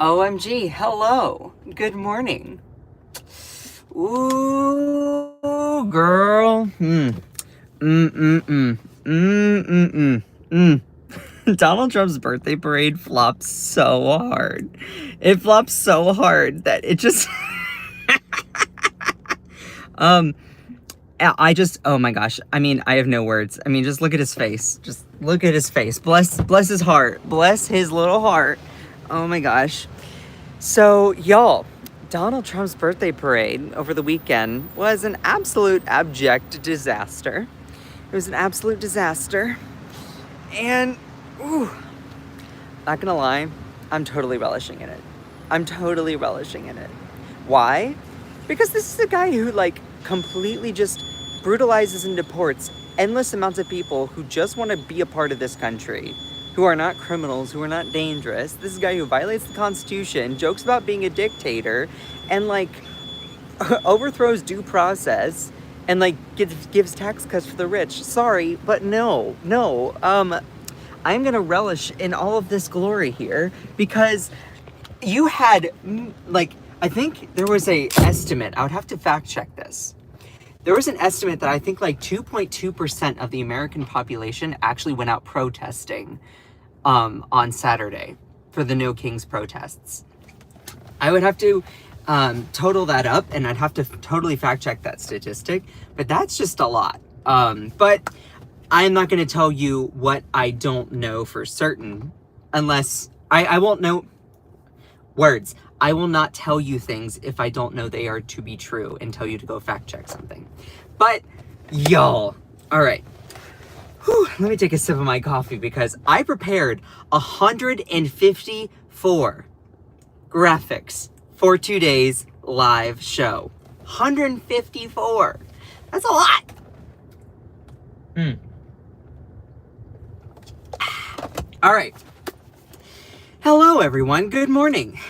OMG, hello. Good morning. Ooh, girl. Mm. Donald Trump's birthday parade flopped so hard. It flopped so hard that it just oh my gosh. I mean, I have no words. I mean, just look at his face. Just look at his face. Bless his heart. Bless his little heart. Oh my gosh. So, y'all, Donald Trump's birthday parade over the weekend was an absolute abject disaster. It was an absolute disaster. And, ooh, not gonna lie, I'm totally relishing in it. I'm totally relishing in it. Why? Because this is a guy who, completely just brutalizes and deports endless amounts of people who just want to be a part of this country, who are not criminals, who are not dangerous. This is a guy who violates the Constitution, jokes about being a dictator, and, overthrows due process, and, gives tax cuts for the rich. Sorry, but no. I'm gonna relish in all of this glory here, because you had, I think there was a estimate, I would have to fact check this. There was an estimate that I think 2.2% of the American population actually went out protesting on Saturday for the No Kings protests. I would have to total that up, and I'd have to totally fact check that statistic, but that's just a lot. But I'm not going to tell you what I don't know for certain, unless I won't know words. I will not tell you things if I don't know they are to be true and tell you to go fact check something. But y'all, all right. Whew, let me take a sip of my coffee because I prepared 154 graphics for today's live show. 154. That's a lot. All right. Hello, everyone. Good morning.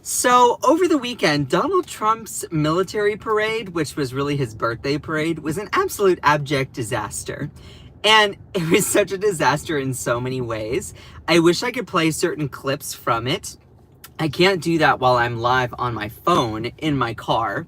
So, over the weekend, Donald Trump's military parade, which was really his birthday parade, was an absolute abject disaster. And it was such a disaster in so many ways. I wish I could play certain clips from it. I can't do that while I'm live on my phone in my car.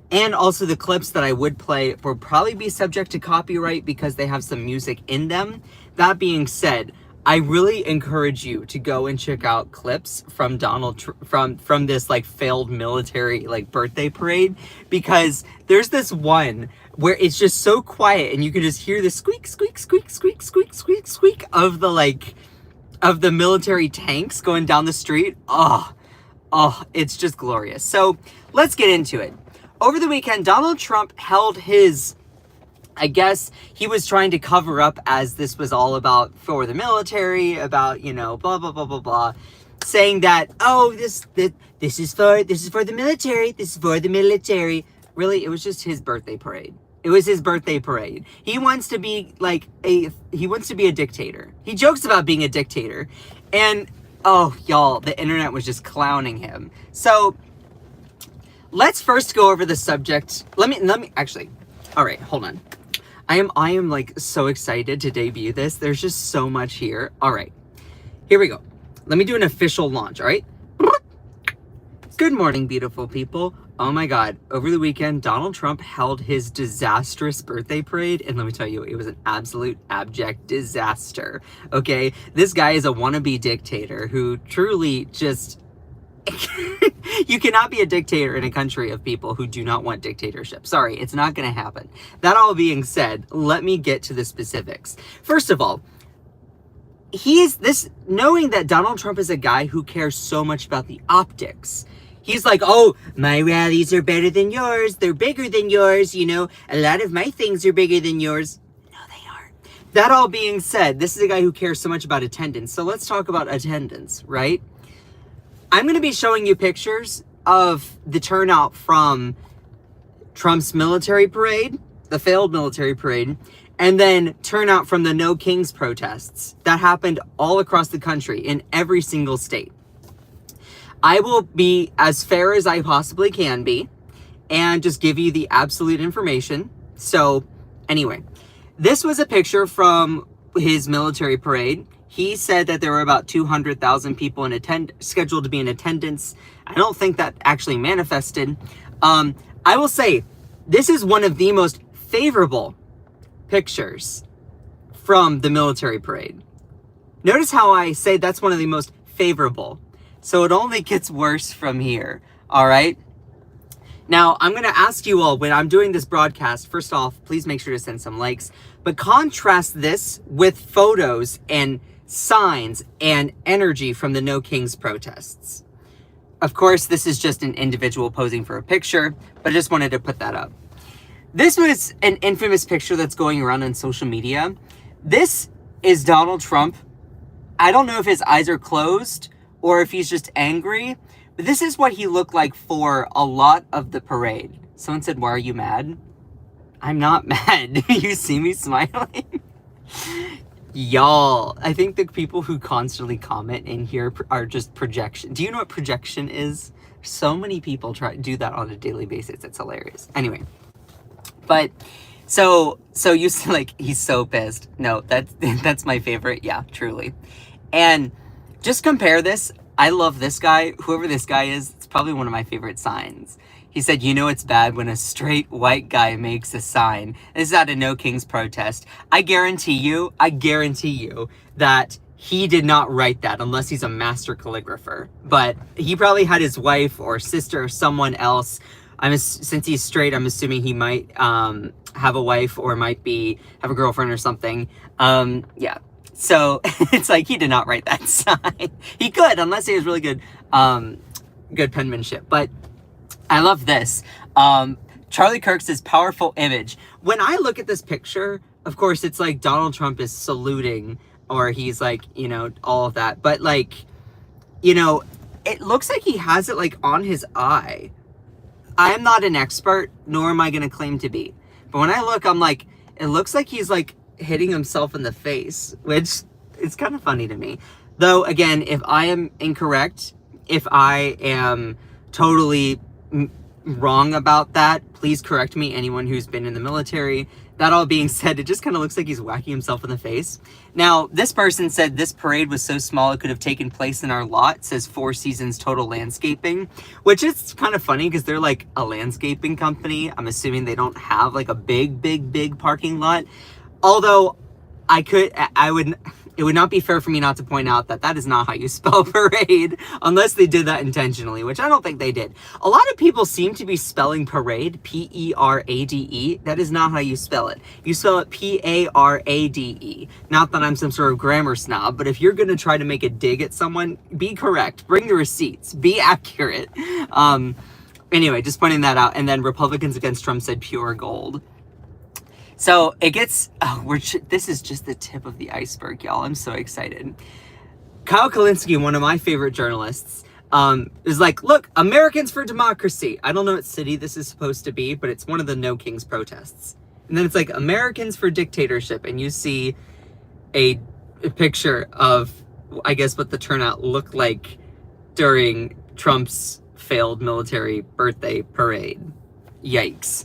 And also the clips that I would play will probably be subject to copyright because they have some music in them. That being said, I really encourage you to go and check out clips from from this failed military birthday parade, because there's this one where it's just so quiet and you can just hear the squeak of the military tanks going down the street. Oh, it's just glorious. So let's get into it. Over the weekend, Donald Trump held his, I guess he was trying to cover up as this was all about for the military, about, blah, blah, blah, blah, blah, saying that, oh, this is for the military. This is for the military. Really, it was just his birthday parade. It was his birthday parade. He wants to be he wants to be a dictator. He jokes about being a dictator. And, oh, y'all, the internet was just clowning him. So let's first go over the subject. Let me actually, all right, hold on. I am so excited to debut this. There's just so much here. All right, here we go. Let me do an official launch. All right. Good morning, beautiful people. Oh my God. Over the weekend, Donald Trump held his disastrous birthday parade. And let me tell you, it was an absolute abject disaster. Okay. This guy is a wannabe dictator who truly just, you cannot be a dictator in a country of people who do not want dictatorship. Sorry, it's not going to happen. That all being said, let me get to the specifics. First of all, knowing that Donald Trump is a guy who cares so much about the optics. He's like, oh, my rallies are better than yours. They're bigger than yours. A lot of my things are bigger than yours. No, they aren't. That all being said, this is a guy who cares so much about attendance. So let's talk about attendance, right? I'm going to be showing you pictures of the turnout from Trump's military parade, the failed military parade, and then turnout from the No Kings protests that happened all across the country in every single state. I will be as fair as I possibly can be and just give you the absolute information. So anyway, this was a picture from his military parade. He said that there were about 200,000 people scheduled to be in attendance. I don't think that actually manifested. I will say, this is one of the most favorable pictures from the military parade. Notice how I say that's one of the most favorable. So it only gets worse from here, all right? Now, I'm going to ask you all, when I'm doing this broadcast, first off, please make sure to send some likes, but contrast this with photos and signs and energy from the No Kings protests. Of course, this is just an individual posing for a picture, but I just wanted to put that up. This was an infamous picture that's going around on social media. This is Donald Trump. I don't know if his eyes are closed or if he's just angry, but this is what he looked like for a lot of the parade. Someone said, "Why are you mad?" I'm not mad. You see me smiling? Y'all, I think the people who constantly comment in here are just projection. Do you know what projection is? So many people do that on a daily basis. It's hilarious. Anyway, but so you see, like, he's so pissed. No, that's my favorite. Yeah, truly. And just compare this. I love this guy. Whoever this guy is, it's probably one of my favorite signs. He said, "You know it's bad when a straight white guy makes a sign." This is at a No Kings protest. I guarantee you that he did not write that unless he's a master calligrapher. But he probably had his wife or sister or someone else. Since he's straight, I'm assuming he might have a wife or might have a girlfriend or something. Yeah. So it's like he did not write that sign. He could, unless he has really good penmanship. But I love this. Charlie Kirk says, "Powerful image." When I look at this picture, of course, it's like Donald Trump is saluting, or he's like, you know, all of that. But like, you know, it looks like he has it like on his eye. I am not an expert, nor am I going to claim to be. But when I look, I'm like, it looks like he's like hitting himself in the face, which is kind of funny to me. Though, again, if I am incorrect, if I am totally wrong about that, please correct me, anyone who's been in the military. That all being said, it just kind of looks like he's whacking himself in the face. Now, this person said this parade was so small it could have taken place in our lot. It says Four Seasons Total Landscaping, which is kind of funny because they're like a landscaping company. I'm assuming they don't have like a big parking lot. Although it would not be fair for me not to point out that that is not how you spell parade, unless they did that intentionally, which I don't think they did. A lot of people seem to be spelling parade, P-E-R-A-D-E. That is not how you spell it. You spell it P-A-R-A-D-E. Not that I'm some sort of grammar snob, but if you're going to try to make a dig at someone, be correct. Bring the receipts. Be accurate. Anyway, just pointing that out. And then Republicans Against Trump said pure gold. So it gets, this is just the tip of the iceberg, y'all. I'm so excited. Kyle Kalinske, one of my favorite journalists, is like, "Look, Americans for Democracy." I don't know what city this is supposed to be, but it's one of the No Kings protests. And then it's like, "Americans for Dictatorship." And you see a picture of, I guess, what the turnout looked like during Trump's failed military birthday parade. Yikes.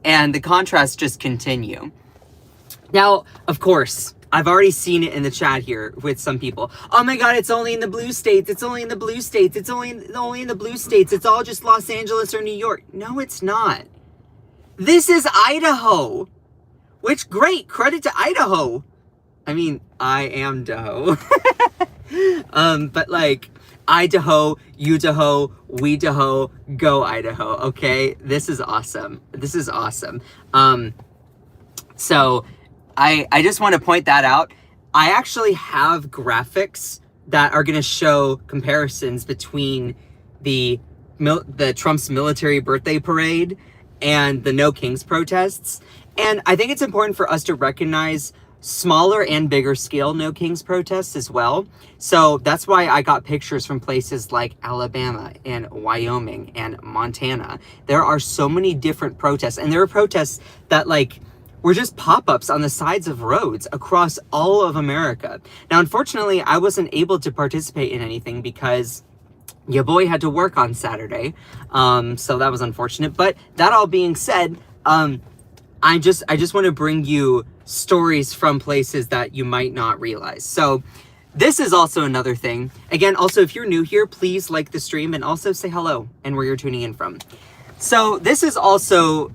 And the contrasts just continue. Now, of course, I've already seen it in the chat here with some people. "Oh my God, it's only in the blue states. It's only in the blue states. It's only in the blue states. It's all just Los Angeles or New York." No, it's not. This is Idaho, which, great, credit to Idaho. I mean, I am Daho. But like, Idaho, Utaho, Weedaho, go Idaho, okay? This is awesome. This is awesome. So I just want to point that out. I actually have graphics that are going to show comparisons between the Trump's military birthday parade and the No Kings protests. And I think it's important for us to recognize smaller and bigger scale No Kings protests as well. So that's why I got pictures from places like Alabama and Wyoming and Montana. There are so many different protests, and there are protests that like were just pop-ups on the sides of roads across all of America. Now, unfortunately, I wasn't able to participate in anything because your boy had to work on Saturday. So that was unfortunate. But that all being said, I just want to bring you stories from places that you might not realize. So this is also another thing. Again, also, if you're new here, please like the stream and also say hello and where you're tuning in from. So this is also,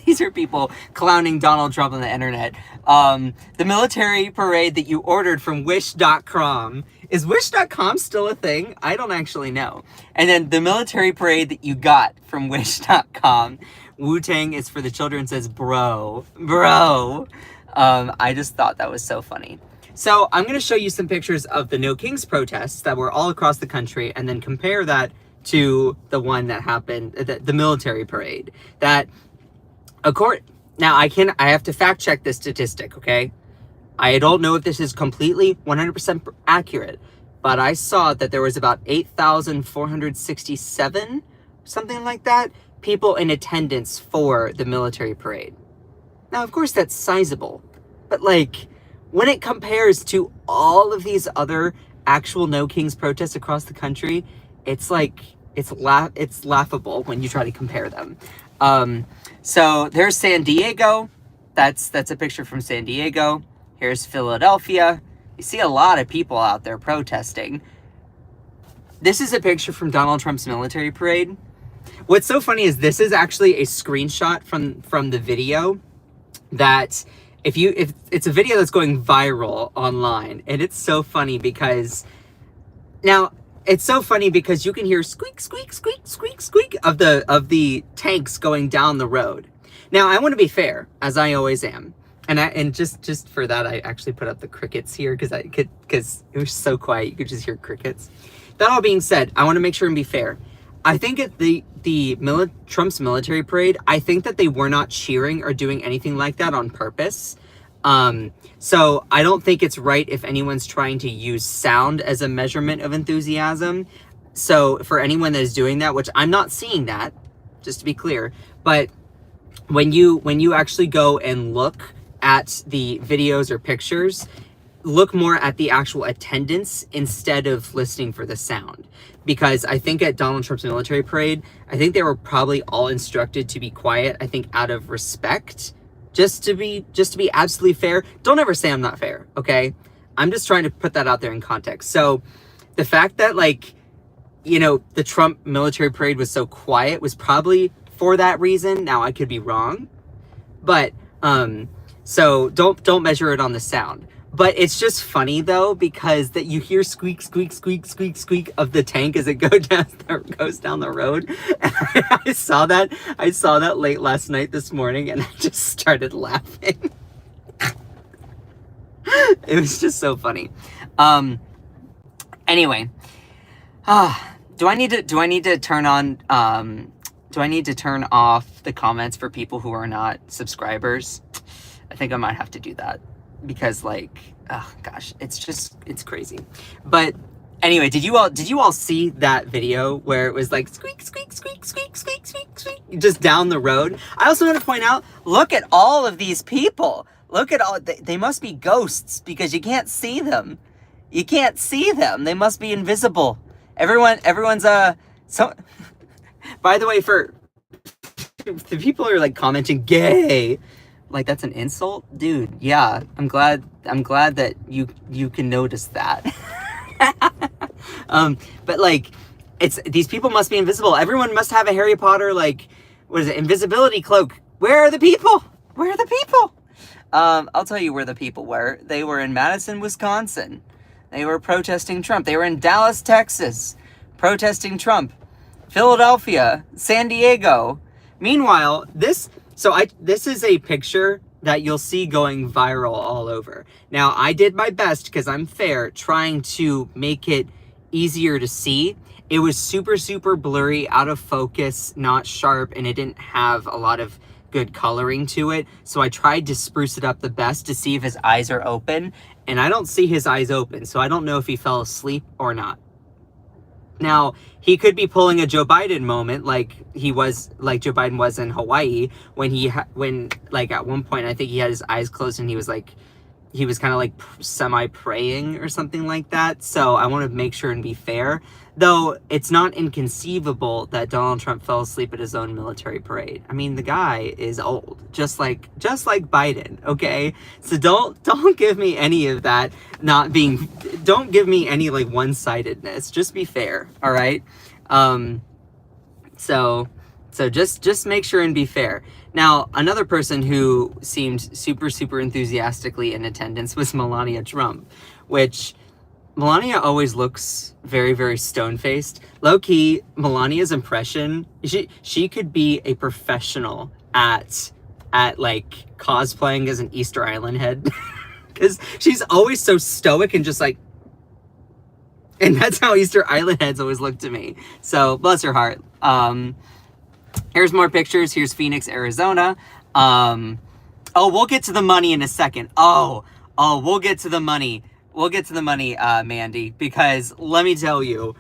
these are people clowning Donald Trump on the internet. The military parade that you ordered from wish.com. Is wish.com still a thing? I don't actually know. And then the military parade that you got from wish.com. Wu-Tang is for the children, says bro. I just thought that was so funny. So I'm going to show you some pictures of the No Kings protests that were all across the country, and then compare that to the one that happened, the military parade. That, now I have to fact check this statistic, okay? I don't know if this is completely 100% accurate, but I saw that there was about 8,467, something like that, people in attendance for the military parade. Now, of course, that's sizable, but like, when it compares to all of these other actual No Kings protests across the country, it's like, it's laughable when you try to compare them. So there's San Diego. That's a picture from San Diego. Here's Philadelphia. You see a lot of people out there protesting. This is a picture from Donald Trump's military parade. What's so funny is this is actually a screenshot from the video that if it's a video that's going viral online, and it's so funny because now it's so funny because you can hear squeak, squeak, squeak, squeak, squeak of the tanks going down the road. Now, I want to be fair, as I always am. And just for that, I actually put up the crickets here because it was so quiet, you could just hear crickets. That all being said, I want to make sure and be fair. I think at Trump's military parade, I think that they were not cheering or doing anything like that on purpose. So I don't think it's right if anyone's trying to use sound as a measurement of enthusiasm. So for anyone that is doing that, which I'm not seeing that, just to be clear, but when you actually go and look at the videos or pictures, look more at the actual attendance instead of listening for the sound. Because I think at Donald Trump's military parade, I think they were probably all instructed to be quiet, I think out of respect. Just to be absolutely fair. Don't ever say I'm not fair, okay? I'm just trying to put that out there in context. So the fact that, like, you know, the Trump military parade was so quiet was probably for that reason. Now, I could be wrong. But, so don't measure it on the sound. But it's just funny, though, because that you hear squeak, squeak, squeak, squeak, squeak of the tank as it goes down the road. And I saw that late last night this morning, and I just started laughing. It was just so funny. Anyway, do I need to turn on? Do I need to turn off the comments for people who are not subscribers? I think I might have to do that. Because, like, oh gosh, it's crazy. But anyway, did you all see that video where it was like squeak, squeak, squeak, squeak, squeak, squeak, squeak, just down the road? I also want to point out, look at all of these people. Look at all, they must be ghosts because you can't see them. You can't see them. They must be invisible. Everyone's so. By the way, for the people who are like commenting gay, like that's an insult, dude. Yeah, I'm glad that you can notice that. But like, it's these people must be invisible. Everyone must have a Harry Potter, like, what is it, invisibility cloak. Where are the people? Where are the people? I'll tell you where the people were. They were in Madison, Wisconsin. They were protesting Trump. They were in Dallas, Texas, protesting Trump. Philadelphia, San Diego. Meanwhile, this is a picture that you'll see going viral all over. Now, I did my best, because I'm fair, trying to make it easier to see. It was super, super blurry, out of focus, not sharp, and it didn't have a lot of good coloring to it. So I tried to spruce it up the best to see if his eyes are open, and I don't see his eyes open, so I don't know if he fell asleep or not. Now, he could be pulling a Joe Biden moment like Joe Biden was in Hawaii when like at one point, I think he had his eyes closed and he was like he was kind of like semi-praying or something like that. So I want to make sure and be fair. Though it's not inconceivable that Donald Trump fell asleep at his own military parade. I mean, the guy is old, just like Biden, okay? So don't give me any of that don't give me any like one-sidedness. Just be fair, all right? So just make sure and be fair. Now, another person who seemed super enthusiastically in attendance was Melania Trump, which Melania always looks very stone-faced. Low-key, Melania's impression, she could be a professional at like cosplaying as an Easter Island head. Because she's always so stoic and just like, and that's how Easter Island heads always look to me. So, bless her heart. Here's more pictures. Here's Phoenix, Arizona. Oh, we'll get to the money in a second. Oh, we'll get to the money. We'll get to the money, Mandy, because let me tell you,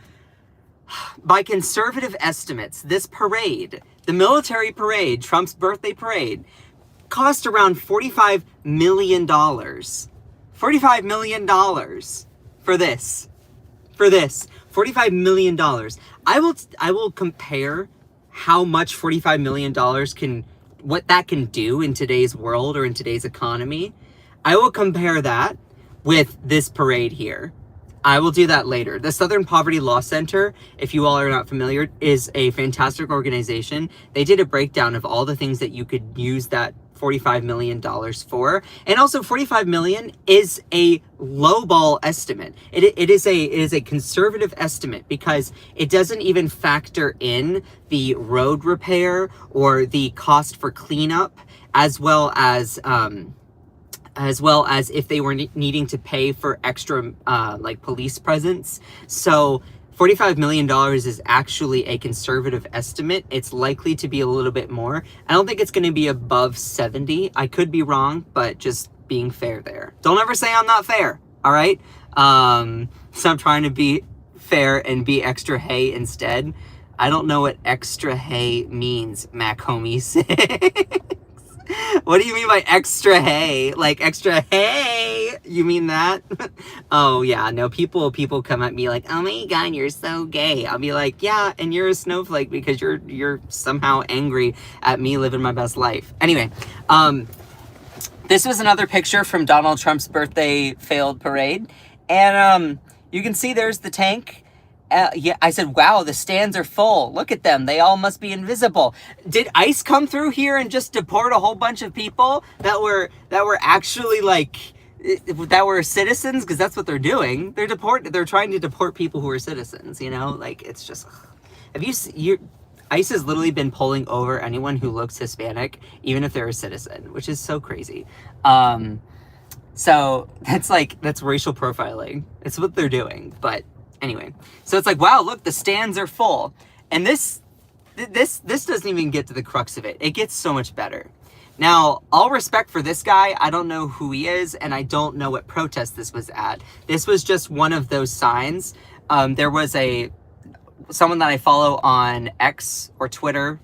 by conservative estimates, this parade, the military parade, Trump's birthday parade, cost around $45 million. $45 million for this. $45 million. I will compare how much $45 million what that can do in today's world or in today's economy. I will compare that with this parade here. I will do that later. The Southern Poverty Law Center, if you all are not familiar, is a fantastic organization. They did a breakdown of all the things that you could use that $45 million for. And also $45 million is a lowball estimate. It is a conservative estimate because it doesn't even factor in the road repair or the cost for cleanup, as well as if they were needing to pay for extra like police presence. So $45 million is actually a conservative estimate. It's likely to be a little bit more. I don't think it's going to be above 70. I could be wrong, but just being fair there. Don't ever say I'm not fair, all right? So I'm trying to be fair and be extra hay instead. I don't know what extra hay means, Mac Homie 6. What do you mean by extra hay? Like extra hay? You mean that? Oh yeah, no, people come at me like, oh my god, you're so gay. I'll be like, yeah, and you're a snowflake because you're somehow angry at me living my best life. Anyway, this was another picture from Donald Trump's birthday failed parade. And you can see there's the tank. Yeah, I said, wow, the stands are full. Look at them. They all must be invisible. Did ICE come through here and just deport a whole bunch of people that were actually like, that were citizens? Because that's what they're doing. They're trying to deport people who are citizens, you know? Like, it's just, ICE has literally been pulling over anyone who looks Hispanic, even if they're a citizen, which is so crazy. So that's racial profiling. It's what they're doing, but anyway, so it's like, wow, look, the stands are full. And this doesn't even get to the crux of it. It gets so much better. Now, all respect for this guy, I don't know who he is, and I don't know what protest this was at. This was just one of those signs. There was someone that I follow on X or Twitter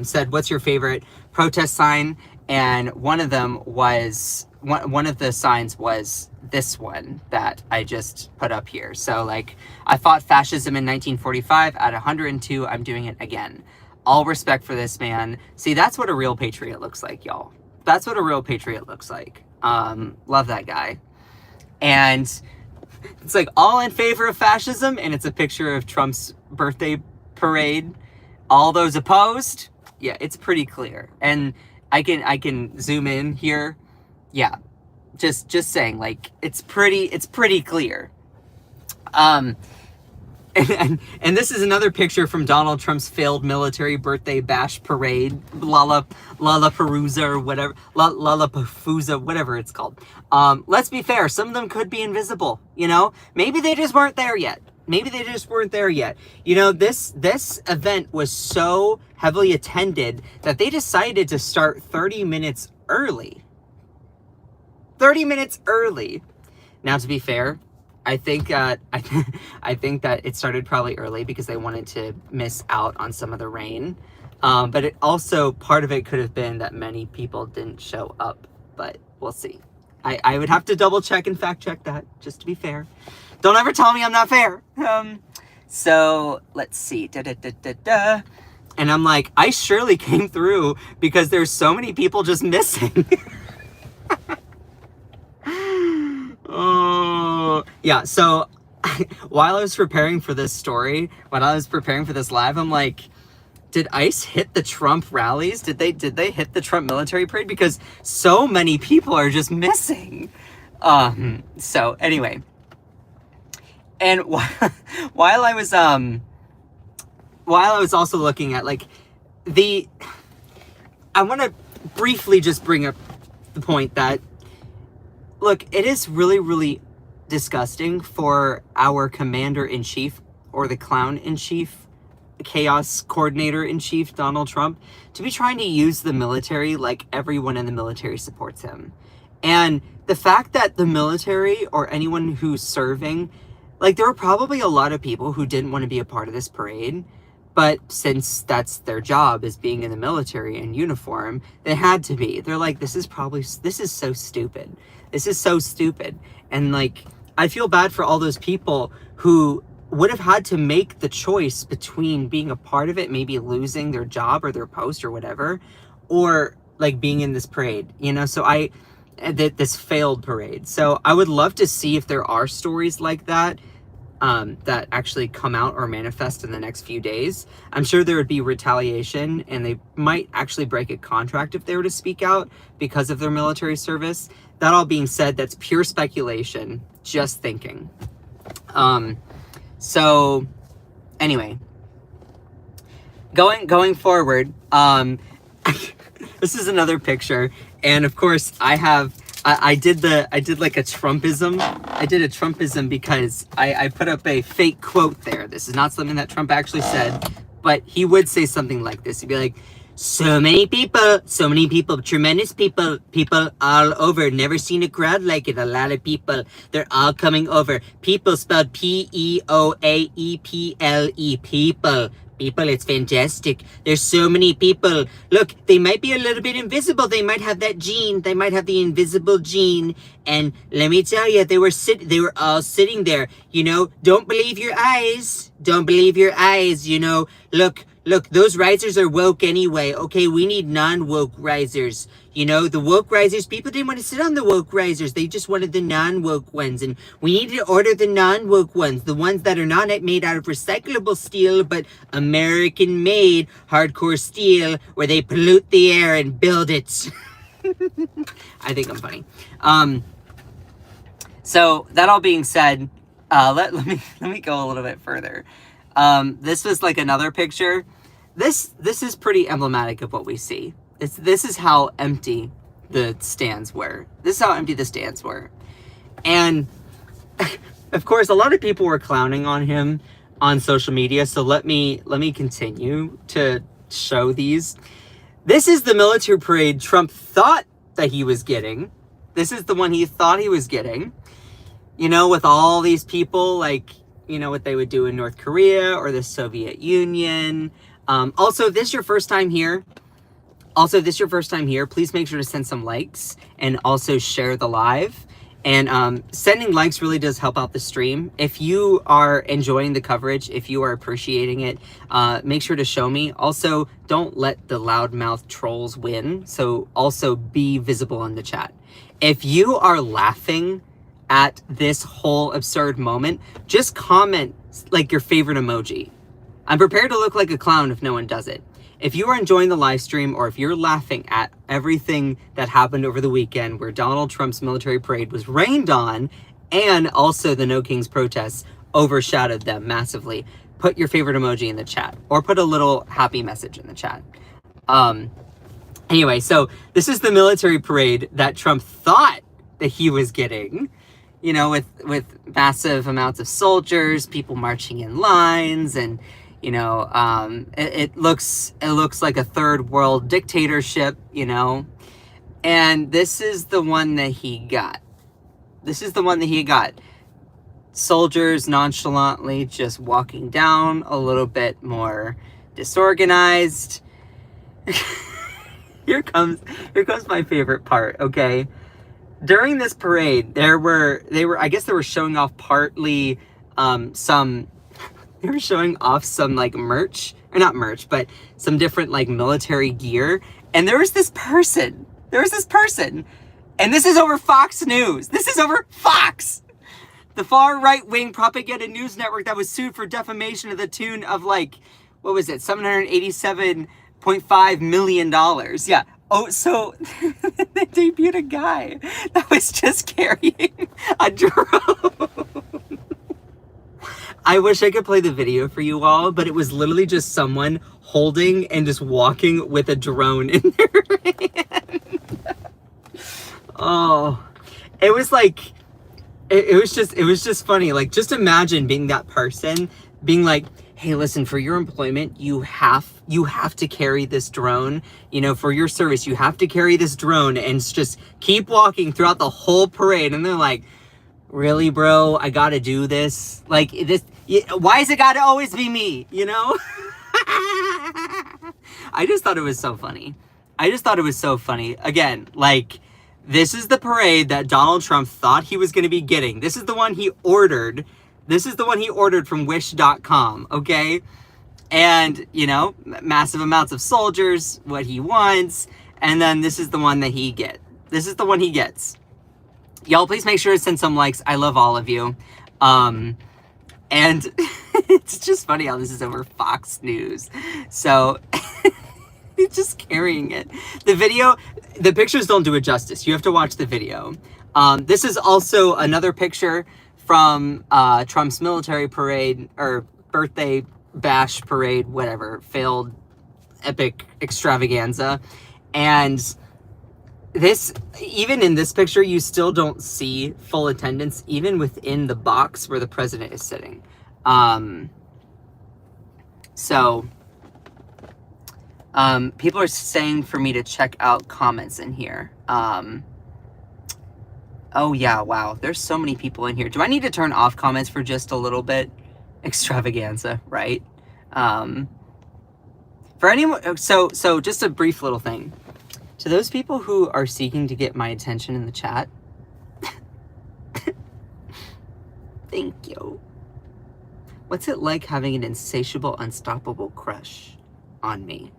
said, what's your favorite protest sign? And one of them was, one of the signs was this one that I just put up here. So like, I fought fascism in 1945. At 102, I'm doing it again. All respect for this man. See, that's what a real patriot looks like, y'all. That's what a real patriot looks like. Love that guy. And it's like all in favor of fascism, and it's a picture of Trump's birthday parade. All those opposed, yeah, it's pretty clear. And I can zoom in here. Yeah. Just saying, like, it's pretty clear. And this is another picture from Donald Trump's failed military birthday bash parade, Lollapalooza or whatever, Lollapalooza, whatever it's called. Let's be fair, some of them could be invisible, you know? Maybe they just weren't there yet. You know, this event was so heavily attended that they decided to start 30 minutes early. 30 minutes early. Now, to be fair, I think that it started probably early because they wanted to miss out on some of the rain. But it also, part of it could have been that many people didn't show up, but we'll see. I would have to double check and fact check that, just to be fair. Don't ever tell me I'm not fair. So let's see. And I'm like, I surely came through because there's so many people just missing. Oh, yeah. So while I was preparing for this story, when I was preparing for this live, I'm like, did ICE hit the Trump rallies? Did they hit the Trump military parade? Because so many people are just missing. So anyway, and while I was also looking at like I want to briefly just bring up the point that, look, it is really, really disgusting for our commander-in-chief, or the clown-in-chief, chaos coordinator-in-chief, Donald Trump, to be trying to use the military like everyone in the military supports him. And the fact that the military, or anyone who's serving, like, there were probably a lot of people who didn't want to be a part of this parade, but since that's their job, is being in the military in uniform, they had to be. They're like, this is so stupid. This is so stupid. And like, I feel bad for all those people who would have had to make the choice between being a part of it, maybe losing their job or their post or whatever, or like being in this parade, you know? So this failed parade. So I would love to see if there are stories like that, that actually come out or manifest in the next few days. I'm sure there would be retaliation, and they might actually break a contract if they were to speak out because of their military service. That all being said, that's pure speculation, just thinking. So anyway, going forward, this is another picture, and of course I did like a Trumpism. I did a Trumpism because I put up a fake quote there. This is not something that Trump actually said, but he would say something like this. He'd be like, so many people, tremendous people all over. Never seen a crowd like it. A lot of people. They're all coming over. People spelled P-E-O-A-E-P-L-E. People. People, it's fantastic. There's so many people. Look, they might be a little bit invisible. They might have that gene. They might have the invisible gene. And let me tell you, they were all sitting there. You know, don't believe your eyes. Don't believe your eyes, you know. Look, those risers are woke anyway. Okay, we need non-woke risers. You know, the woke risers, people didn't want to sit on the woke risers. They just wanted the non-woke ones. And we need to order the non-woke ones. The ones that are not made out of recyclable steel, but American-made hardcore steel, where they pollute the air and build it. I think I'm funny. So, that all being said, let me go a little bit further. This was like another picture. This is pretty emblematic of what we see. This is how empty the stands were. This is how empty the stands were. And of course, a lot of people were clowning on him on social media. So let me continue to show these. This is the military parade Trump thought that he was getting. This is the one he thought he was getting. You know, with all these people, like, you know, what they would do in North Korea or the Soviet Union. Also, if this is your first time here, please make sure to send some likes and also share the live. And sending likes really does help out the stream. If you are enjoying the coverage, if you are appreciating it, make sure to show me. Also, don't let the loudmouth trolls win. So also be visible in the chat. If you are laughing at this whole absurd moment, just comment like your favorite emoji. I'm prepared to look like a clown if no one does it. If you are enjoying the live stream, or if you're laughing at everything that happened over the weekend where Donald Trump's military parade was rained on, and also the No Kings protests overshadowed them massively, put your favorite emoji in the chat, or put a little happy message in the chat. Anyway, so this is the military parade that Trump thought that he was getting. You know, with massive amounts of soldiers, people marching in lines, and you know, it looks like a third world dictatorship, you know. And this is the one that he got. Soldiers nonchalantly just walking down, a little bit more disorganized. Here comes my favorite part, okay? during this parade, they were, I guess they were showing off partly, they were showing off some like merch, or not merch, but some different like military gear. And there was this person, and this is over Fox News. This is over Fox, the far right-wing propaganda news network that was sued for defamation to the tune of like, what was it, $787.5 million. Yeah. Oh, so they debuted a guy that was just carrying a drone. I wish I could play the video for you all, but it was literally just someone holding and just walking with a drone in their hand. Oh, it was like, it was just funny. Like, just imagine being that person, being like, hey, listen, for your employment, you have to carry this drone, you know, for your service, you have to carry this drone, and just keep walking throughout the whole parade. And they're like, really, bro, I gotta do this? Like, this, why is it gotta always be me, you know? I just thought it was so funny. Again, like, this is the parade that Donald Trump thought he was going to be getting. This is the one he ordered. From wish.com, okay? And, you know, massive amounts of soldiers, what he wants, and then this is the one that he gets. This is the one he gets. Y'all, please make sure to send some likes. I love all of you. And it's just funny how this is over Fox News. So, he's just carrying it. The pictures don't do it justice. You have to watch the video. This is also another picture from Trump's military parade, or birthday bash parade, whatever, failed epic extravaganza. And this, even in this picture, you still don't see full attendance, even within the box where the president is sitting. People are saying for me to check out comments in here. Oh yeah, wow. There's so many people in here. Do I need to turn off comments for just a little bit? Extravaganza, right? For anyone, so just a brief little thing. To those people who are seeking to get my attention in the chat, thank you. What's it like having an insatiable, unstoppable crush on me?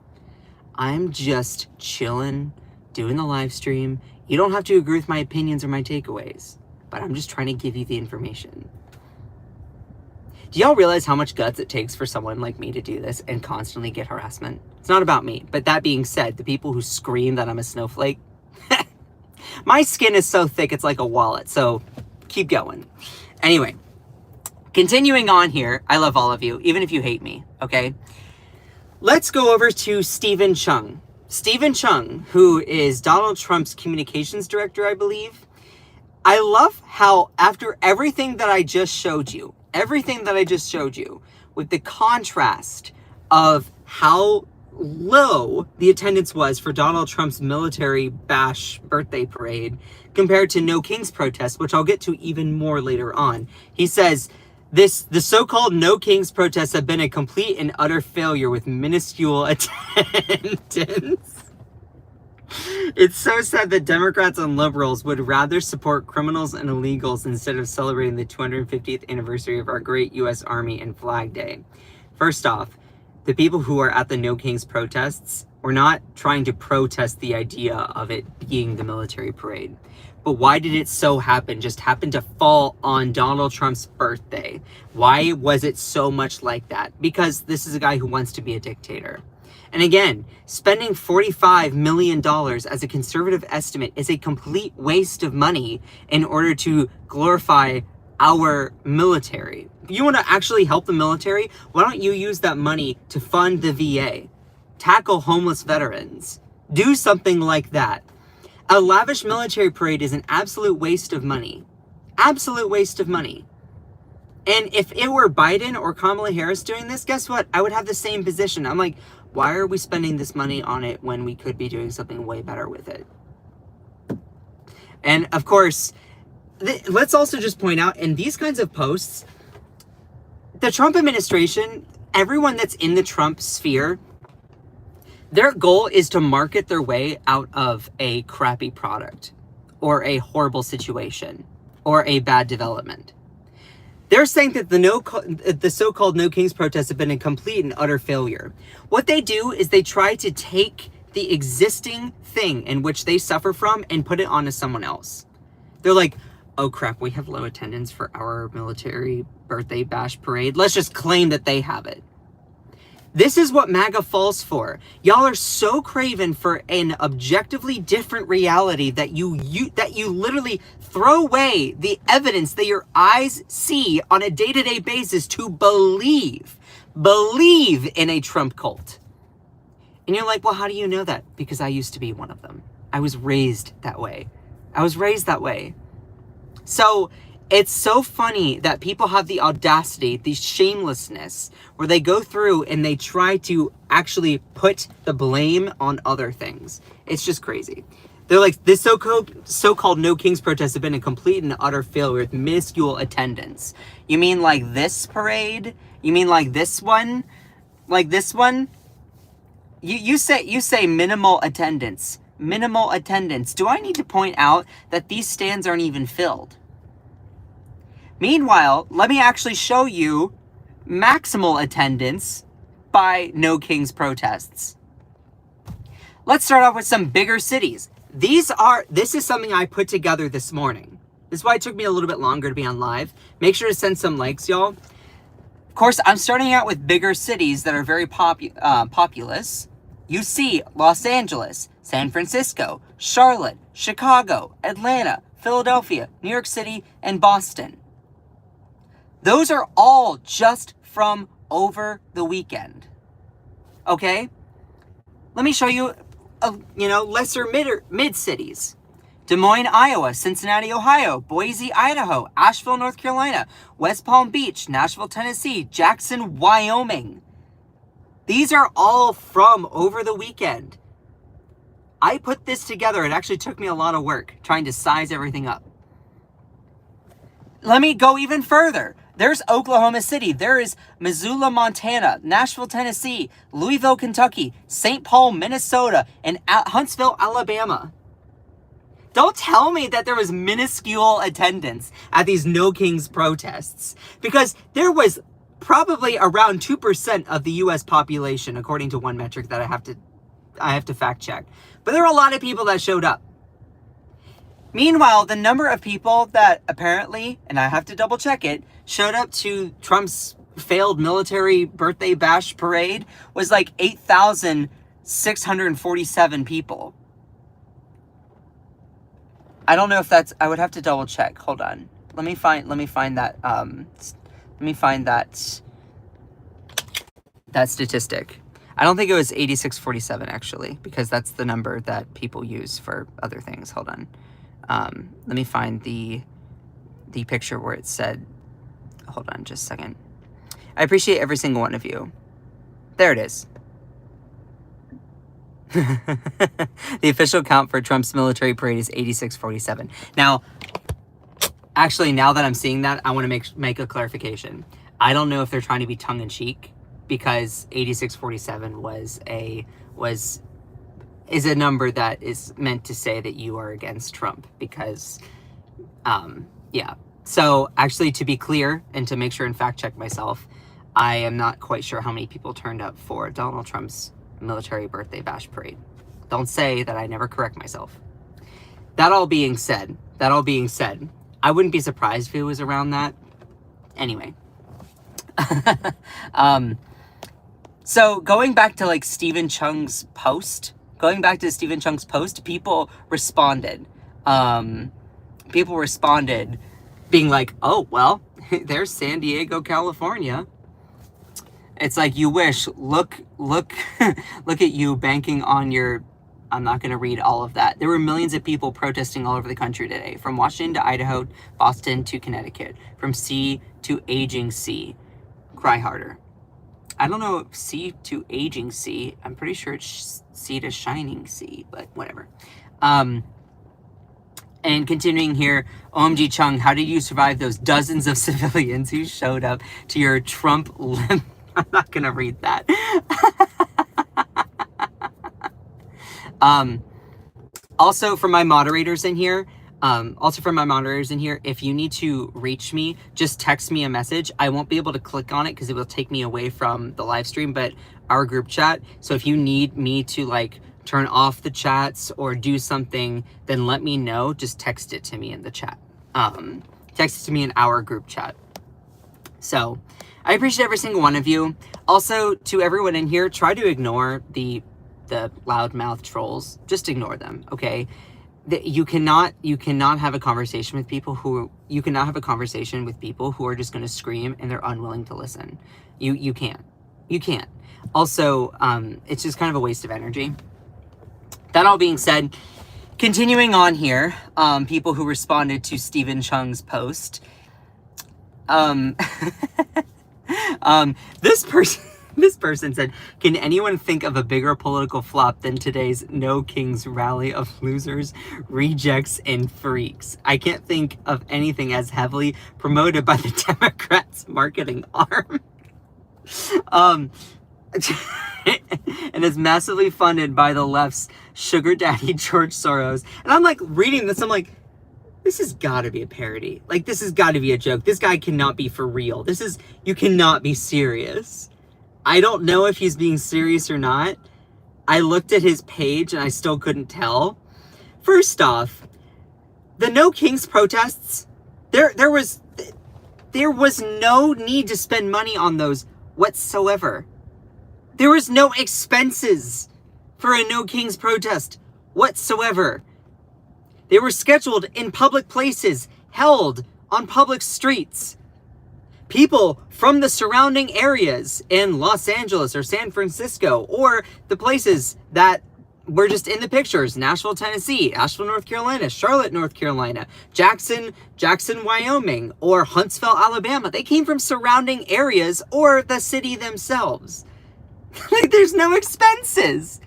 I'm just chilling, doing the live stream. You don't have to agree with my opinions or my takeaways, but I'm just trying to give you the information. Do y'all realize how much guts it takes for someone like me to do this and constantly get harassment? It's not about me, but that being said, the people who scream that I'm a snowflake, my skin is so thick it's like a wallet, so keep going. Anyway, continuing on here, I love all of you, even if you hate me, okay? Let's go over to Stephen Chung. Stephen Chung, who is Donald Trump's communications director, I believe. I love how after everything that I just showed you, with the contrast of how low the attendance was for Donald Trump's military bash birthday parade compared to No Kings protest, which I'll get to even more later on. He says, the so-called No Kings protests have been a complete and utter failure with minuscule attendance. It's so sad that Democrats and liberals would rather support criminals and illegals instead of celebrating the 250th anniversary of our great U.S. Army and Flag Day. First off, the people who are at the No Kings protests were not trying to protest the idea of it being the military parade. But why did it so just happen to fall on Donald Trump's birthday? Why was it so much like that? Because this is a guy who wants to be a dictator. And again, spending $45 million as a conservative estimate is a complete waste of money in order to glorify our military. If you want to actually help the military, why don't you use that money to fund the VA? Tackle homeless veterans. Do something like that. A lavish military parade is an absolute waste of money. Absolute waste of money. And if it were Biden or Kamala Harris doing this, guess what? I would have the same position. I'm like, why are we spending this money on it when we could be doing something way better with it? And of course, let's also just point out, in these kinds of posts, the Trump administration, everyone that's in the Trump sphere, their goal is to market their way out of a crappy product. or a horrible situation or a bad development. They're saying that the so-called No Kings protests have been a complete and utter failure. What they do is they try to take the existing thing in which they suffer from and put it onto someone else. They're like, oh crap, we have low attendance for our military birthday bash parade. Let's just claim that they have it. This is what MAGA falls for. Y'all are so craven for an objectively different reality that you literally throw away the evidence that your eyes see on a day-to-day basis to believe in a Trump cult. And you're like, well, how do you know that? Because I used to be one of them. I was raised that way. So it's so funny that people have the audacity, the shamelessness, where they go through and they try to actually put the blame on other things. It's just crazy. They're like, this so-called No Kings protests have been a complete and utter failure with minuscule attendance. You mean like this parade? You mean like this one? Like this one? You say minimal attendance. Minimal attendance. Do I need to point out that these stands aren't even filled? Meanwhile, let me actually show you maximal attendance by No Kings protests. Let's start off with some bigger cities. This is something I put together this morning. This is why it took me a little bit longer to be on live. Make sure to send some likes, y'all. Of course, I'm starting out with bigger cities that are very populous. You see Los Angeles, San Francisco, Charlotte, Chicago, Atlanta, Philadelphia, New York City, and Boston. Those are all just from over the weekend. Okay? Let me show you, lesser mid cities. Des Moines, Iowa, Cincinnati, Ohio, Boise, Idaho, Asheville, North Carolina, West Palm Beach, Nashville, Tennessee, Jackson, Wyoming. These are all from over the weekend. I put this together. It actually took me a lot of work trying to size everything up. Let me go even further. There's Oklahoma City. There is Missoula, Montana, Nashville, Tennessee, Louisville, Kentucky, St. Paul, Minnesota, and Huntsville, Alabama. Don't tell me that there was minuscule attendance at these No Kings protests, because there was probably around 2% of the U.S. population, according to one metric that I have to fact check. But there were a lot of people that showed up. Meanwhile, the number of people that apparently, and I have to double check it, showed up to Trump's failed military birthday bash parade was like 8,647 people. I don't know if that's, I would have to double check. Hold on. Let me find that, that statistic. I don't think it was 8647 actually, because that's the number that people use for other things. Hold on. Let me find the picture where it said, hold on just a second. I appreciate every single one of you. There it is. The official count for Trump's military parade is 8647. Now, actually, now that I'm seeing that, I want to make a clarification. I don't know if they're trying to be tongue-in-cheek, because 8647 is a number that is meant to say that you are against Trump, because, yeah. So, actually, to be clear, and to make sure and fact-check myself, I am not quite sure how many people turned up for Donald Trump's military birthday bash parade. Don't say that I never correct myself. That all being said, I wouldn't be surprised if it was around that. Anyway. So going back to like Stephen Chung's post, people responded. Being like, oh, well, there's San Diego, California. It's like, you wish. Look at you banking on your... I'm not going to read all of that. There were millions of people protesting all over the country today, from Washington to Idaho, Boston to Connecticut, from sea to aging sea. Cry harder. I don't know if sea to aging sea. I'm pretty sure it's sea to shining sea, but whatever. And continuing here, OMG Chung, how did you survive those dozens of civilians who showed up to your Trump I'm not gonna read that. Also, for my moderators in here, Also for my moderators in here, if you need to reach me, just text me a message. I won't be able to click on it because it will take me away from the live stream, but our group chat. So if you need me to like turn off the chats or do something, then let me know. Just text it to me in the chat. Text it to me in our group chat. So I appreciate every single one of you. Also, to everyone in here, try to ignore the loudmouth trolls. Just ignore them, okay? You cannot have a conversation with people who are just going to scream and they're unwilling to listen. You can't. Also, it's just kind of a waste of energy. That all being said, continuing on here, people who responded to Stephen Chung's post. This person said, can anyone think of a bigger political flop than today's No Kings rally of losers, rejects, and freaks? I can't think of anything as heavily promoted by the Democrats' marketing arm. And is massively funded by the left's sugar daddy, George Soros. And I'm like reading this, I'm like, this has got to be a parody. Like, this has got to be a joke. This guy cannot be for real. You cannot be serious. I don't know if he's being serious or not. I looked at his page and I still couldn't tell. First off, the No Kings protests, there was no need to spend money on those whatsoever. There was no expenses for a No Kings protest whatsoever. They were scheduled in public places, held on public streets. People from the surrounding areas in Los Angeles or San Francisco, or the places that were just in the pictures, Nashville, Tennessee, Asheville, North Carolina, Charlotte, North Carolina, Jackson, Wyoming, or Huntsville, Alabama. They came from surrounding areas or the city themselves. Like, there's no expenses.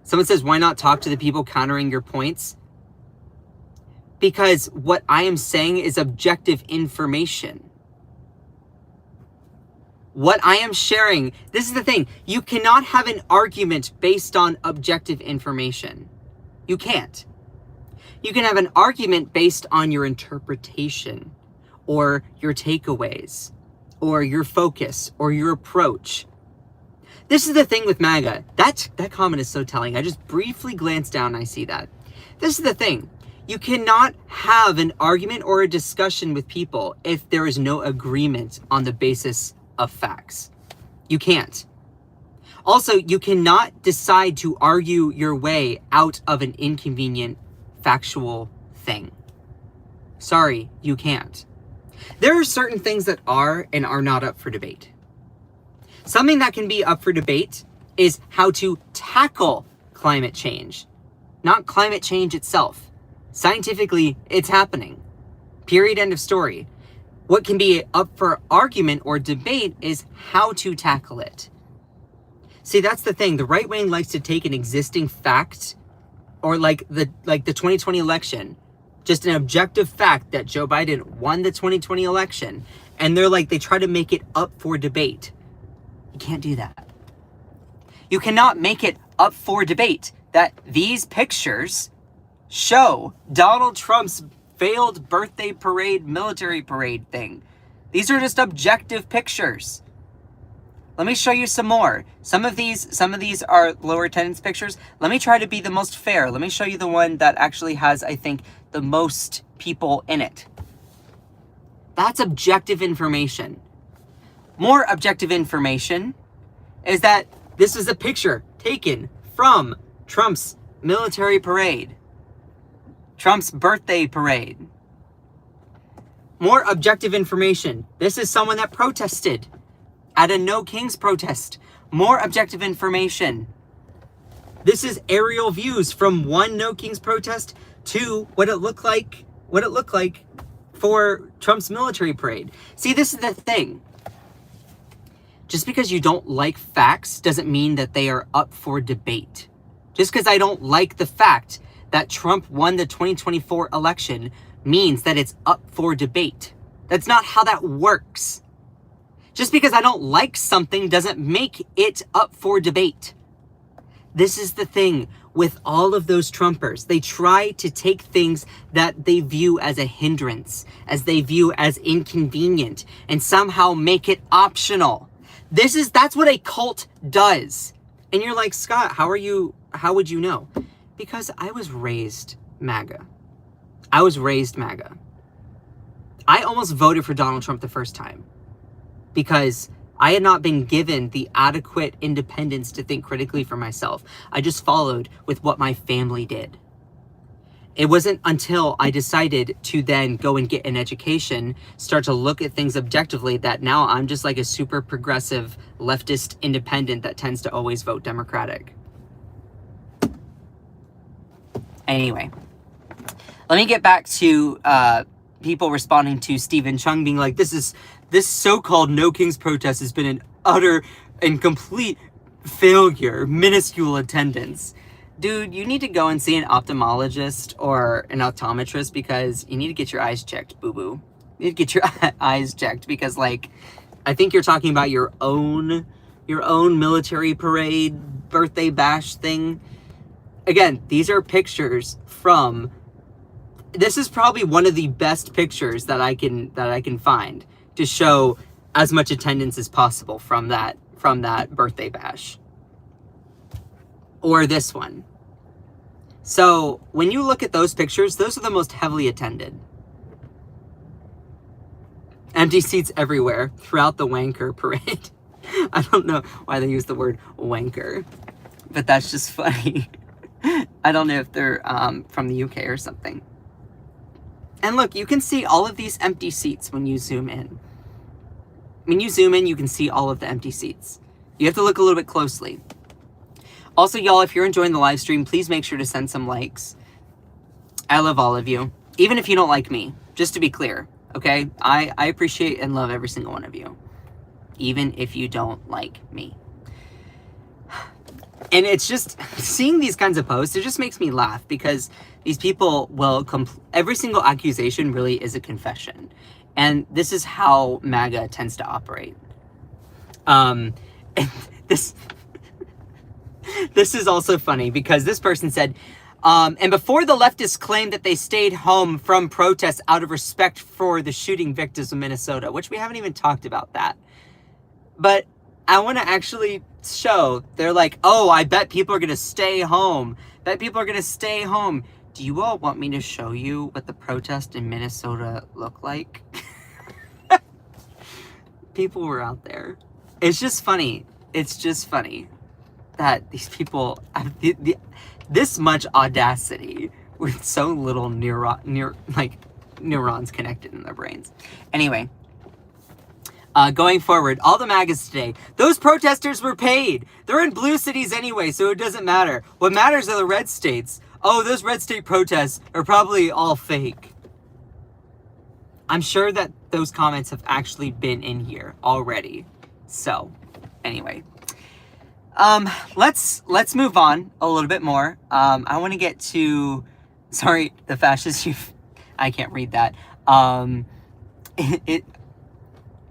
Someone says, why not talk to the people countering your points? Because what I am saying is objective information. What I am sharing, this is the thing. You cannot have an argument based on objective information. You can't. You can have an argument based on your interpretation or your takeaways or your focus or your approach. This is the thing with MAGA. That comment is so telling. I just briefly glanced down and I see that. This is the thing. You cannot have an argument or a discussion with people if there is no agreement on the basis of facts. You can't. Also, you cannot decide to argue your way out of an inconvenient factual thing. Sorry, you can't. There are certain things that are and are not up for debate. Something that can be up for debate is how to tackle climate change, not climate change itself. Scientifically, it's happening. Period, end of story. What can be up for argument or debate is how to tackle it. See, that's the thing. The right wing likes to take an existing fact, or like the 2020 election, just an objective fact that Joe Biden won the 2020 election, and they try to make it up for debate. You can't do that. You cannot make it up for debate that these pictures show Donald Trump's failed birthday parade, military parade thing. These are just objective pictures. Let me show you some more. Some of these are lower attendance pictures. Let me try to be the most fair. Let me show you the one that actually has, I think, the most people in it. That's objective information. More objective information is that this is a picture taken from Trump's military parade. Trump's birthday parade. More objective information. This is someone that protested at a No Kings protest. More objective information. This is aerial views from one No Kings protest to what it looked like for Trump's military parade. See, this is the thing. Just because you don't like facts doesn't mean that they are up for debate. Just because I don't like the fact that Trump won the 2024 election means that it's up for debate. That's not how that works. Just because I don't like something doesn't make it up for debate. This is the thing with all of those Trumpers. They try to take things that they view as a hindrance, as they view as inconvenient, and somehow make it optional. That's what a cult does. And you're like, Scott, how would you know? Because I was raised MAGA. I was raised MAGA. I almost voted for Donald Trump the first time because I had not been given the adequate independence to think critically for myself. I just followed with what my family did. It wasn't until I decided to then go and get an education, start to look at things objectively, that now I'm just like a super progressive leftist independent that tends to always vote Democratic. Anyway, let me get back to people responding to Stephen Chung being like, this so-called No Kings protest has been an utter and complete failure, minuscule attendance. Dude, you need to go and see an ophthalmologist or an optometrist because you need to get your eyes checked, boo-boo. You need to get your eyes checked because, like, I think you're talking about your own military parade, birthday bash thing. Again, these are pictures from... This is probably one of the best pictures that I can find to show as much attendance as possible from that birthday bash. Or this one. So when you look at those pictures, those are the most heavily attended. Empty seats everywhere throughout the wanker parade. I don't know why they use the word wanker, but that's just funny. I don't know if they're from the UK or something. And look, you can see all of these empty seats when you zoom in. When you zoom in, you can see all of the empty seats. You have to look a little bit closely. Also, y'all, if you're enjoying the live stream, please make sure to send some likes. I love all of you. Even if you don't like me, just to be clear, okay? I appreciate and love every single one of you. Even if you don't like me. And it's just, seeing these kinds of posts, it just makes me laugh because these people will, every single accusation really is a confession. And this is how MAGA tends to operate. And this is also funny because this person said, and before the leftists claimed that they stayed home from protests out of respect for the shooting victims of Minnesota, which we haven't even talked about that. But I want to actually show, they're like, oh, I bet people are going to stay home. Bet people are going to stay home. Do you all want me to show you what the protest in Minnesota looked like? People were out there. It's just funny. It's just funny that these people have this much audacity with so little neurons connected in their brains. Anyway, going forward, all the MAGAs today, those protesters were paid. They're in blue cities anyway, so it doesn't matter. What matters are the red states. Oh, those red state protests are probably all fake. I'm sure that those comments have actually been in here already. So, anyway. Let's move on a little bit more. I want to get to, sorry, the fascists, I can't read that. It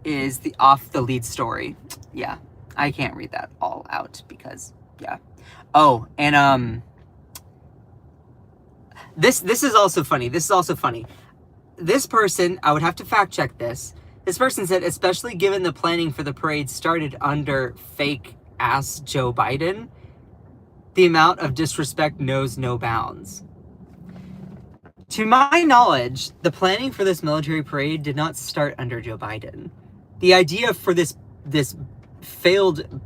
is off the lead story. Yeah, I can't read that all out because, yeah. Oh, and, this is also funny. This person, I would have to fact check this. This person said, especially given the planning for the parade started under fake ass Joe Biden, the amount of disrespect knows no bounds. To my knowledge, the planning for this military parade did not start under Joe Biden. The idea for this failed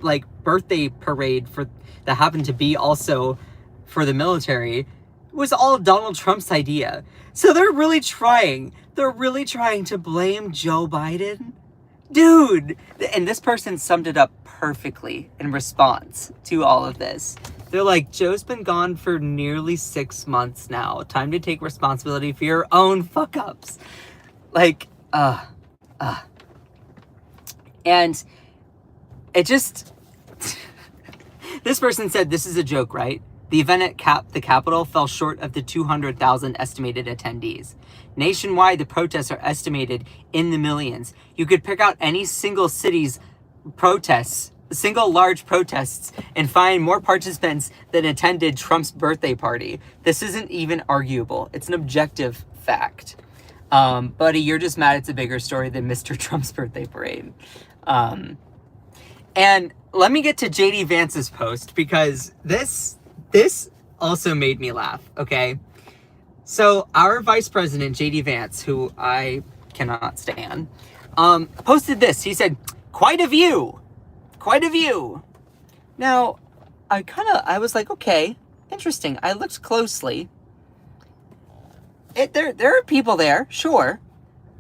like birthday parade that happened to be also for the military was all Donald Trump's idea. So they're really trying to blame Joe Biden? Dude! And this person summed it up perfectly in response to all of this. They're like, Joe's been gone for nearly 6 months now. Time to take responsibility for your own fuck-ups. Like, And it just... This person said, this is a joke, right? The event at the Capitol fell short of the 200,000 estimated attendees. Nationwide, the protests are estimated in the millions. You could pick out any single city's protests single large protests and find more participants than attended Trump's birthday party. This isn't even arguable. It's an objective fact. Buddy, you're just mad it's a bigger story than Mr. Trump's birthday parade. And let me get to JD Vance's post, because this also made me laugh, okay? So our vice president, JD Vance, who I cannot stand, posted this. He said, quite a view. Quite a view. Now, I was like, okay, interesting. I looked closely. There are people there, sure.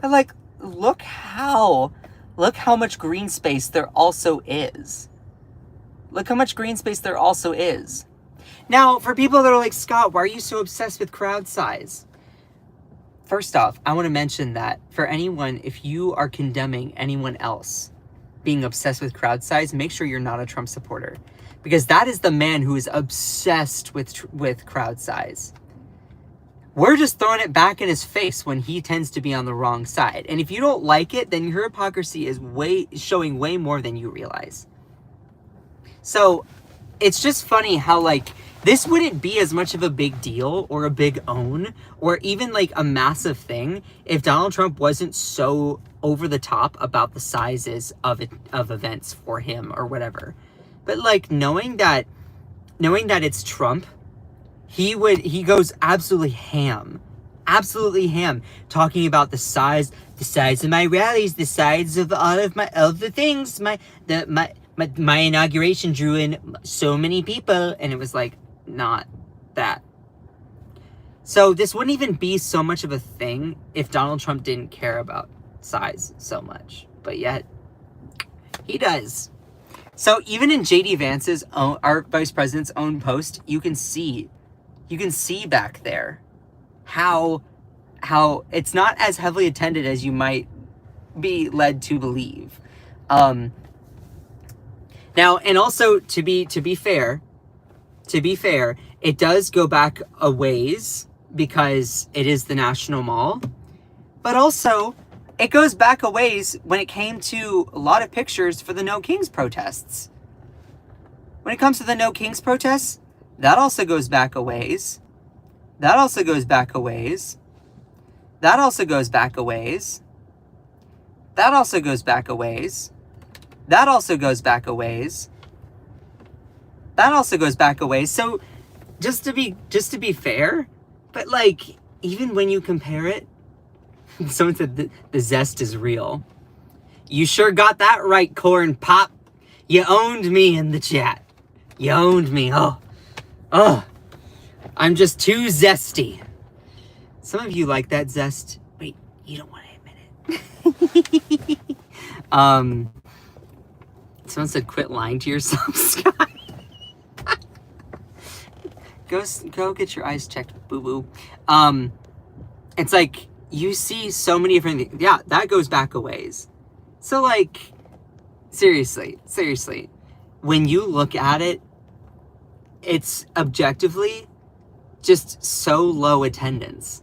But like, look how much green space there also is. Look how much green space there also is. Now, for people that are like, Scott, why are you so obsessed with crowd size? First off, I want to mention that for anyone, if you are condemning anyone else being obsessed with crowd size, make sure you're not a Trump supporter. Because that is the man who is obsessed with crowd size. We're just throwing it back in his face when he tends to be on the wrong side. And if you don't like it, then your hypocrisy is showing way more than you realize. So it's just funny how, like, this wouldn't be as much of a big deal or a big own or even like a massive thing if Donald Trump wasn't so over the top about the sizes of events for him or whatever. But like knowing that it's Trump, he goes absolutely ham, talking about the size of my rallies, the size of all of the things, my inauguration drew in so many people, and it was like, not that. So this wouldn't even be so much of a thing if Donald Trump didn't care about size so much, but yet he does. So even in JD Vance's own, our vice president's own post, you can see back there how it's not as heavily attended as you might be led to believe. Now, and also to be fair, it does go back a ways because it is the National Mall, but also it goes back a ways when it came to a lot of pictures for the No Kings protests. When it comes to the No Kings protests, that also goes back a ways. That also goes back a ways. That also goes back a ways. That also goes back a ways. That also goes back a ways. That also goes back a ways. So just to be fair, but like even when you compare it, someone said the zest is real. You sure got that right, Corn Pop. You owned me in the chat. You owned me. Oh, I'm just too zesty. Some of you like that zest. Wait, you don't want to admit it. Someone said, quit lying to yourself, Scott. Go get your eyes checked, boo-boo. It's like, you see so many different things. Yeah, that goes back a ways. So, like, seriously, when you look at it, it's objectively just so low attendance.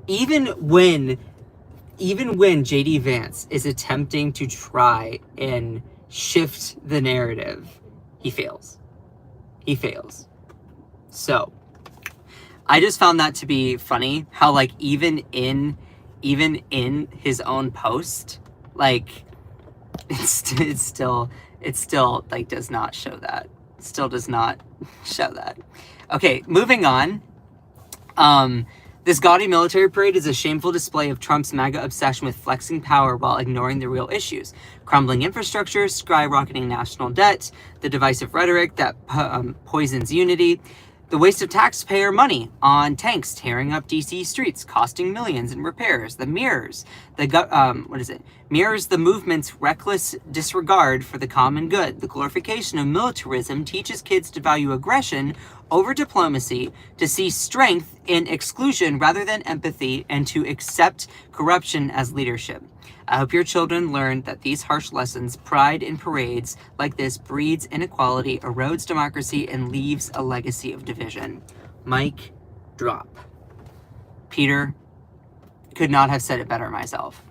Even when JD Vance is attempting to try and shift the narrative, he fails. So, I just found that to be funny, how like even in his own post, like it's still like does not show that. Still does not show that. Okay, moving on. This gaudy military parade is a shameful display of Trump's MAGA obsession with flexing power while ignoring the real issues. Crumbling infrastructure, skyrocketing national debt, the divisive rhetoric that poisons unity, the waste of taxpayer money on tanks tearing up DC streets, costing millions in repairs, the mirrors the movement's reckless disregard for the common good. The glorification of militarism teaches kids to value aggression over diplomacy, to see strength in exclusion rather than empathy, and to accept corruption as leadership. I hope your children learn that these harsh lessons, pride in parades like this breeds inequality, erodes democracy, and leaves a legacy of division. Mic drop. Peter, could not have said it better myself.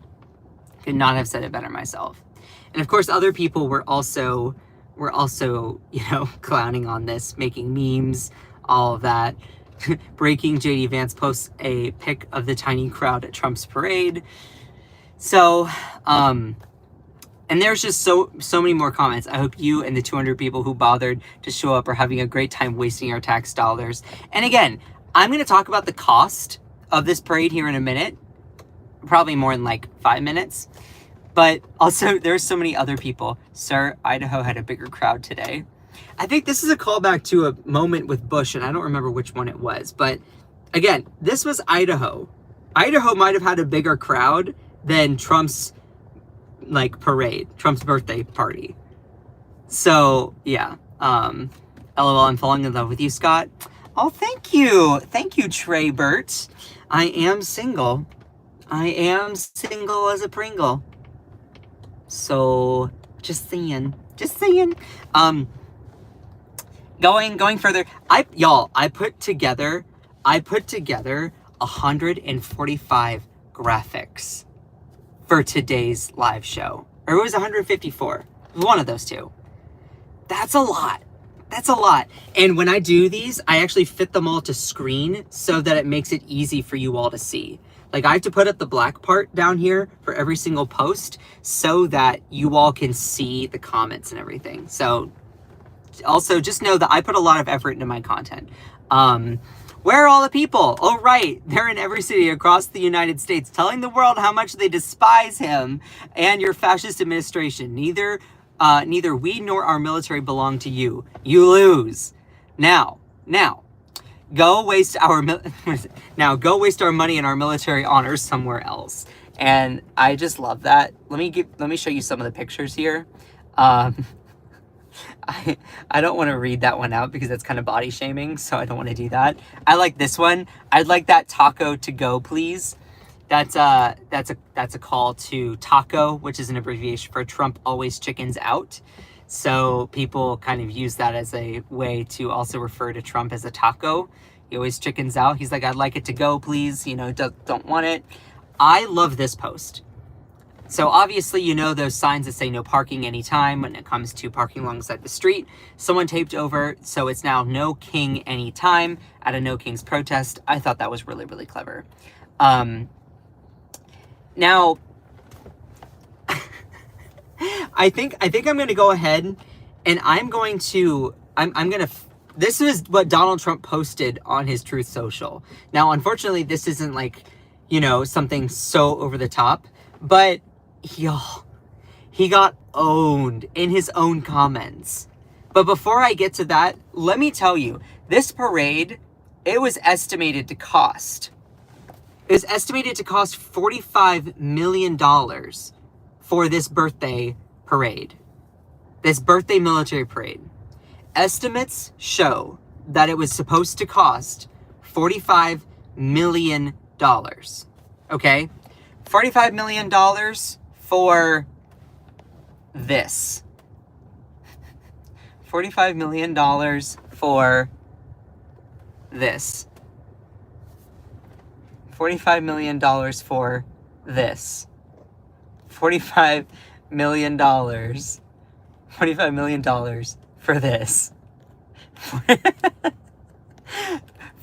And of course, other people were also we're also, clowning on this, making memes, all of that. Breaking, JD Vance posts a pic of the tiny crowd at Trump's parade. So, and there's just so many more comments. I hope you and the 200 people who bothered to show up are having a great time wasting our tax dollars. And again, I'm going to talk about the cost of this parade here in a minute. Probably more in like 5 minutes. But also, there's so many other people. Sir, Idaho had a bigger crowd today. I think this is a callback to a moment with Bush, and I don't remember which one it was. But again, this was Idaho. Idaho might have had a bigger crowd than Trump's parade, Trump's birthday party. So yeah, LOL, I'm falling in love with you, Scott. Oh, thank you, Trey Burt. I am single as a Pringle. So just saying. Going further, I put together 145 graphics for today's live show. Or it was 154. It was one of those two. That's a lot. And when I do these, I actually fit them all to screen so that it makes it easy for you all to see. Like, I have to put up the black part down here for every single post so that you all can see the comments and everything. So also just know that I put a lot of effort into my content. Where are all the people? Oh, right. They're in every city across the United States telling the world how much they despise him and your fascist administration. Neither we nor our military belong to you. You lose. Now, go waste our money and our military honors somewhere else. And I just love that. Let me show you some of the pictures here. I don't want to read that one out because that's kind of body shaming, so I don't want to do that. I like this one. I'd like that taco to go, please. That's a call to taco, which is an abbreviation for Trump always chickens out. So people kind of use that as a way to also refer to Trump as a taco. He always chickens out. He's like, I'd like it to go, please. Don't want it. I love this post. So obviously, those signs that say no parking anytime when it comes to parking alongside the street. Someone taped over, so it's now no king anytime at a No Kings protest. I thought that was really, really clever. Now, I think I'm going to go ahead and this is what Donald Trump posted on his Truth Social. Now, unfortunately, this isn't something so over the top, but y'all, he got owned in his own comments. But before I get to that, let me tell you, this parade, it was estimated to cost $45 million for this birthday parade, this birthday military parade. Estimates show that it was supposed to cost $45 million. Okay? $45 million for this. $45 million for this. $45 million for this. $45 million. $45 million for this.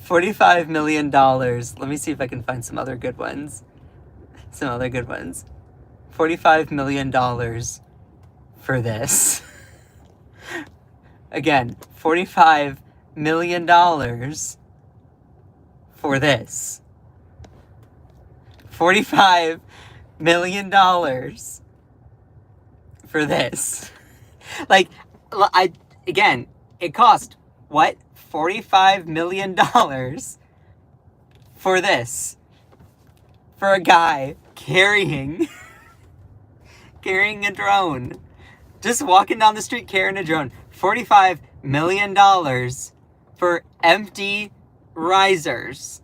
$45 million. Let me see if I can find some other good ones. $45 million for this. Again, $45 million for this. $45 million for this. It cost what? $45 million for this. For a guy carrying a drone. Just walking down the street carrying a drone. $45 million for empty risers.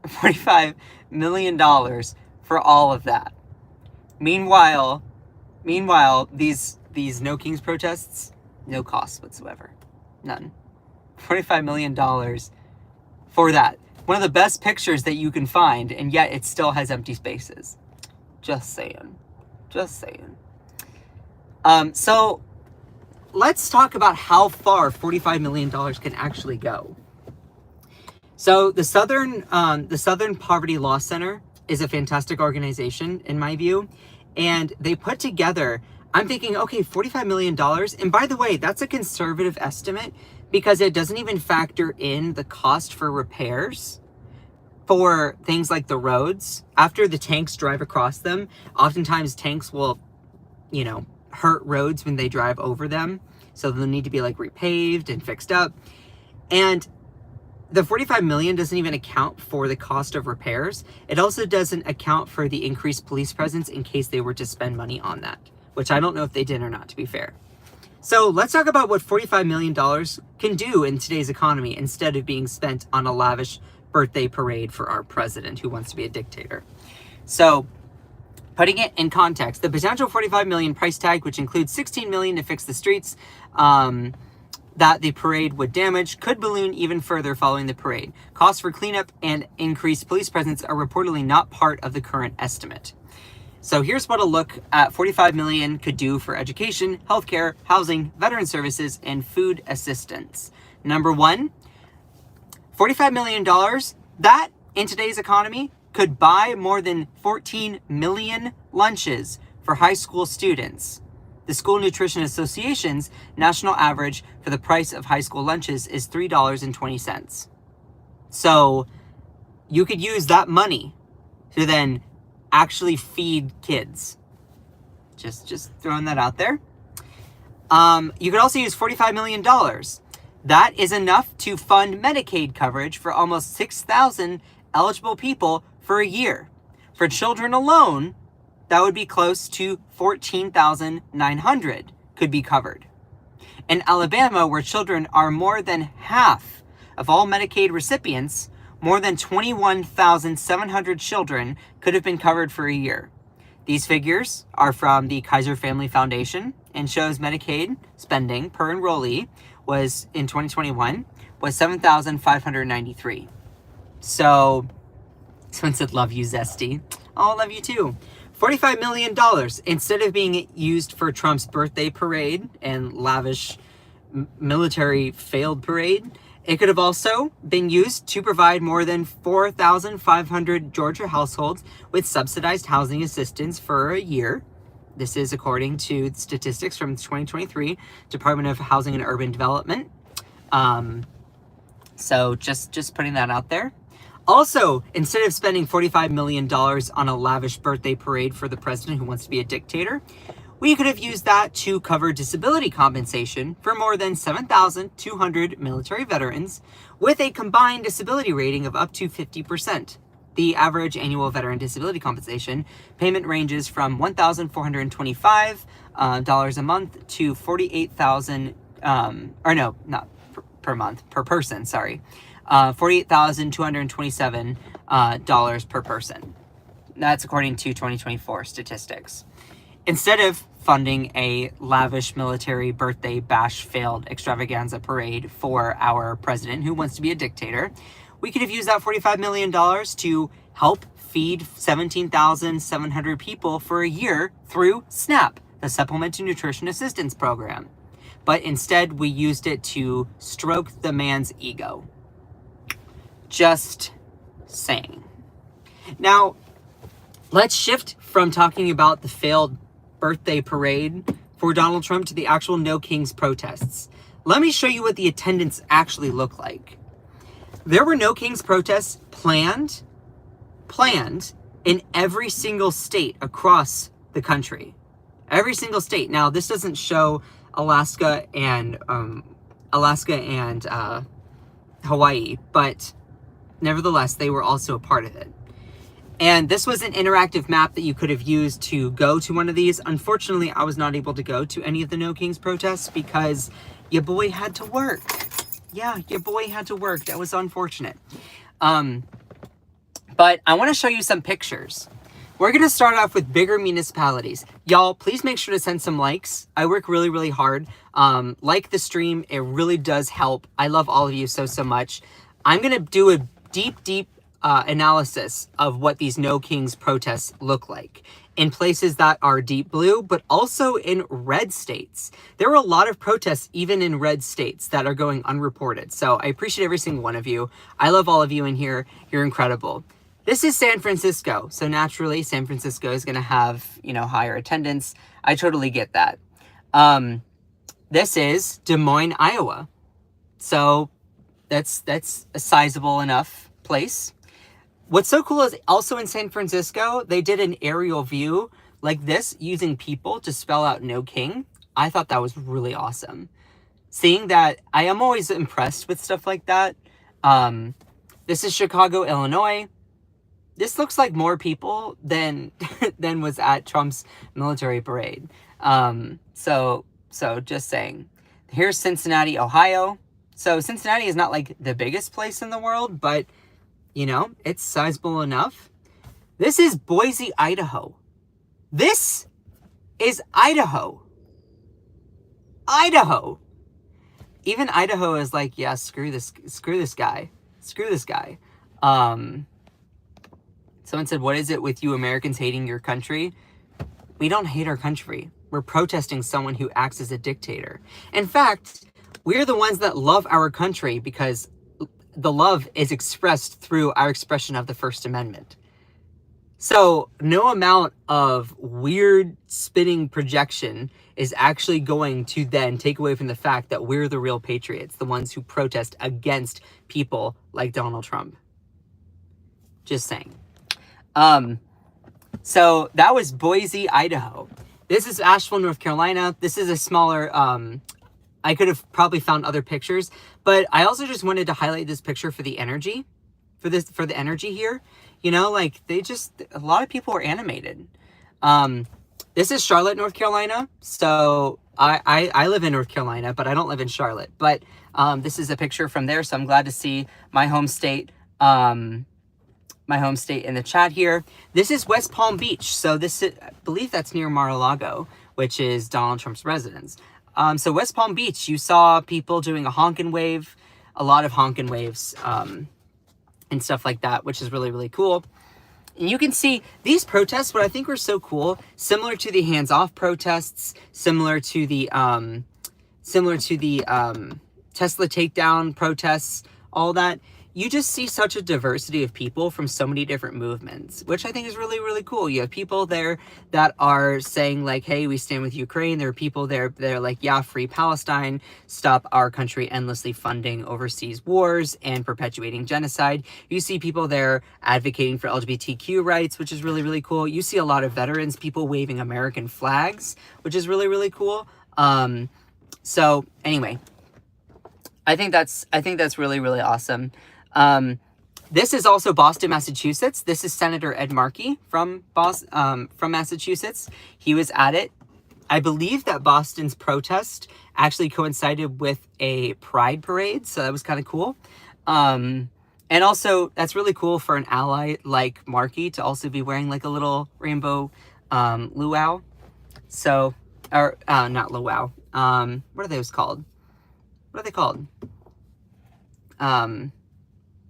$45 million for all of that. Meanwhile, these No Kings protests, no cost whatsoever. None. $45 million for that. One of the best pictures that you can find, and yet it still has empty spaces. Just saying. Just saying. So let's talk about how far $45 million can actually go. So the Southern Poverty Law Center is a fantastic organization in my view, and they put together, I'm thinking, okay, $45 million. And by the way, that's a conservative estimate because it doesn't even factor in the cost for repairs for things like the roads. After the tanks drive across them, oftentimes tanks will, you know, hurt roads when they drive over them. So they'll need to be like repaved and fixed up. And the $45 million doesn't even account for the cost of repairs. It also doesn't account for the increased police presence in case they were to spend money on that, which I don't know if they did or not, to be fair. So let's talk about what $45 million can do in today's economy instead of being spent on a lavish birthday parade for our president who wants to be a dictator. So putting it in context, the potential $45 million price tag, which includes $16 million to fix the streets that the parade would damage, could balloon even further following the parade. Costs for cleanup and increased police presence are reportedly not part of the current estimate. So here's what a look at $45 million could do for education, healthcare, housing, veteran services, and food assistance. Number one, $45 million, that in today's economy could buy more than 14 million lunches for high school students. The School Nutrition Association's national average for the price of high school lunches is $3.20. So you could use that money to then actually feed kids. Just throwing that out there. You could also use $45 million. That is enough to fund Medicaid coverage for almost 6,000 eligible people for a year. For children alone, that would be close to 14,900 could be covered. In Alabama, where children are more than half of all Medicaid recipients, more than 21,700 children could have been covered for a year. These figures are from the Kaiser Family Foundation and shows Medicaid spending per enrollee was in 2021 was $7,593. So someone said, "Love you, Zesty." Oh, love you too. $45 million, instead of being used for Trump's birthday parade and lavish military failed parade, it could have also been used to provide more than 4,500 Georgia households with subsidized housing assistance for a year. This is according to statistics from 2023 Department of Housing and Urban Development. So just putting that out there. Also, instead of spending $45 million on a lavish birthday parade for the president who wants to be a dictator, we could have used that to cover disability compensation for more than 7,200 military veterans with a combined disability rating of up to 50%. The average annual veteran disability compensation payment ranges from $1,425 a month to $48,000, or no, not per month, per person, sorry. $48,227 per person. That's according to 2024 statistics. Instead of funding a lavish military birthday bash failed extravaganza parade for our president who wants to be a dictator, we could have used that $45 million to help feed 17,700 people for a year through SNAP, the Supplemental Nutrition Assistance Program. But instead, we used it to stroke the man's ego. Just saying. Now, let's shift from talking about the failed birthday parade for Donald Trump to the actual No Kings protests. Let me show you what the attendance actually looked like. There were No Kings protests planned in every single state across the country. Every single state. Now, this doesn't show Alaska and Hawaii, but nevertheless, they were also a part of it. And this was an interactive map that you could have used to go to one of these. Unfortunately, I was not able to go to any of the No Kings protests because your boy had to work. Yeah, your boy had to work. That was unfortunate. But I want to show you some pictures. We're going to start off with bigger municipalities. Y'all, please make sure to send some likes. I work really, really hard. Like the stream. It really does help. I love all of you so much. I'm going to do a deep analysis of what these No Kings protests look like in places that are deep blue, but also in red states. There were a lot of protests even in red states that are going unreported. So I appreciate every single one of you. I love all of you in here. You're incredible. This is San Francisco. So naturally, San Francisco is going to have, you know, higher attendance. I totally get that. This is Des Moines, Iowa. So that's a sizable enough place. What's so cool is also in San Francisco, they did an aerial view like this using people to spell out No King. I thought that was really awesome. Seeing that, I am always impressed with stuff like that. This is Chicago, Illinois. This looks like more people than than was at Trump's military parade. So just saying. Here's Cincinnati, Ohio. So Cincinnati is not like the biggest place in the world, but you know, it's sizable enough. This is Boise, Idaho. This is Idaho. Idaho. Even Idaho is like, yeah, screw this guy. Screw this guy. Someone said, what is it with you Americans hating your country? We don't hate our country. We're protesting someone who acts as a dictator. In fact, we're the ones that love our country because the love is expressed through our expression of the First Amendment. So no amount of weird spinning projection is actually going to then take away from the fact that we're the real patriots, the ones who protest against people like Donald Trump. Just saying. So that was Boise, Idaho. This is Asheville, North Carolina. This is a smaller, I could have probably found other pictures, but I also just wanted to highlight this picture for the energy, for the energy here. You know, like a lot of people were animated. This is Charlotte, North Carolina. So I live in North Carolina, but I don't live in Charlotte. But this is a picture from there. So I'm glad to see my home state in the chat here. This is West Palm Beach. So I believe that's near Mar-a-Lago, which is Donald Trump's residence. So West Palm Beach, you saw people doing a honkin' wave, a lot of honkin' waves, and stuff like that, which is really, really cool. And you can see these protests, what I think were so cool, similar to the hands-off protests, similar to the Tesla takedown protests, all that. You just see such a diversity of people from so many different movements, which I think is really, really cool. You have people there that are saying like, hey, we stand with Ukraine. There are people there that are like, yeah, free Palestine, stop our country endlessly funding overseas wars and perpetuating genocide. You see people there advocating for LGBTQ rights, which is really, really cool. You see a lot of veterans, people waving American flags, which is really, really cool. So anyway, I think that's really, really awesome. This is also Boston, Massachusetts. This is Senator Ed Markey from Massachusetts. He was at it. I believe that Boston's protest actually coincided with a pride parade, so that was kind of cool. And also, that's really cool for an ally like Markey to also be wearing like a little rainbow luau. So, or not luau. What are those called? What are they called?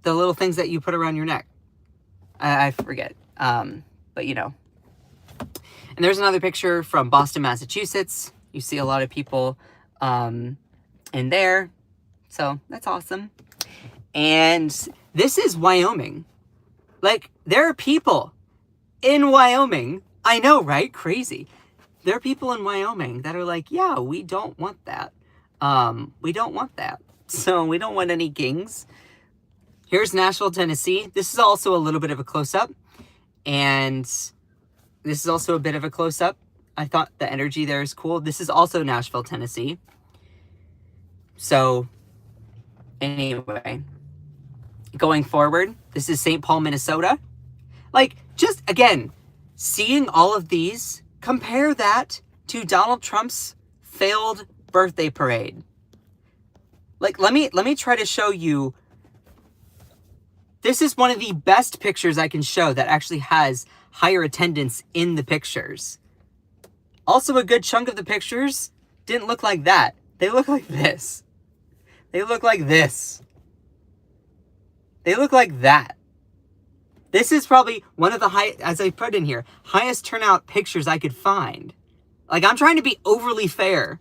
The little things that you put around your neck. I forget. But you know. And there's another picture from Boston, Massachusetts. You see a lot of people in there. So that's awesome. And this is Wyoming. Like, there are people in Wyoming. I know, right? Crazy. There are people in Wyoming that are like, yeah, we don't want that. We don't want that. So we don't want any kings. Here's Nashville, Tennessee. This is also a little bit of a close-up. And this is also a bit of a close-up. I thought the energy there is cool. This is also Nashville, Tennessee. So, anyway. Going forward, this is St. Paul, Minnesota. Like, just, again, seeing all of these, compare that to Donald Trump's failed birthday parade. Like, let me try to show you. This is one of the best pictures I can show that actually has higher attendance in the pictures. Also, a good chunk of the pictures didn't look like that. They look like this. They look like this. They look like that. This is probably one of the as I put in here, highest turnout pictures I could find. Like, I'm trying to be overly fair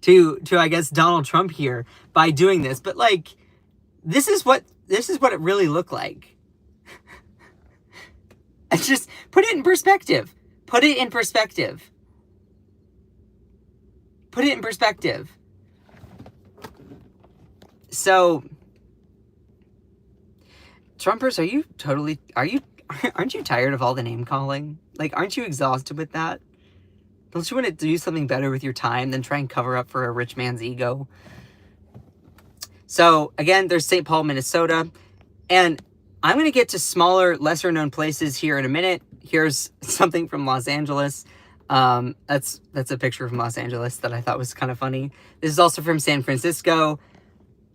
to I guess Donald Trump here by doing this, but like, this is what it really looked like. It's just, put it in perspective. Put it in perspective. Put it in perspective. So, Trumpers, aren't you tired of all the name calling? Like, aren't you exhausted with that? Don't you want to do something better with your time than try and cover up for a rich man's ego? So, again, there's St. Paul, Minnesota. And I'm going to get to smaller, lesser-known places here in a minute. Here's something from Los Angeles. That's a picture from Los Angeles that I thought was kind of funny. This is also from San Francisco.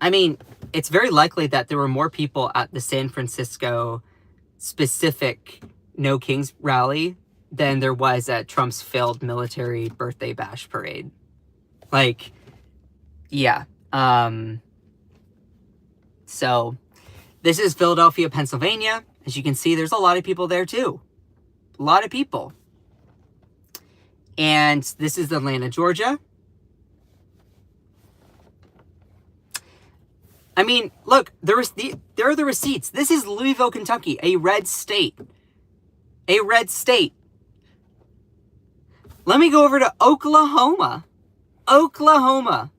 I mean, it's very likely that there were more people at the San Francisco specific No Kings rally than there was at Trump's failed military birthday bash parade. Like, yeah. So, this is Philadelphia, Pennsylvania. As you can see, there's a lot of people there too. A lot of people. And this is Atlanta, Georgia. I mean, look, there are the receipts. This is Louisville, Kentucky, a red state. A red state. Let me go over to Oklahoma. Oklahoma.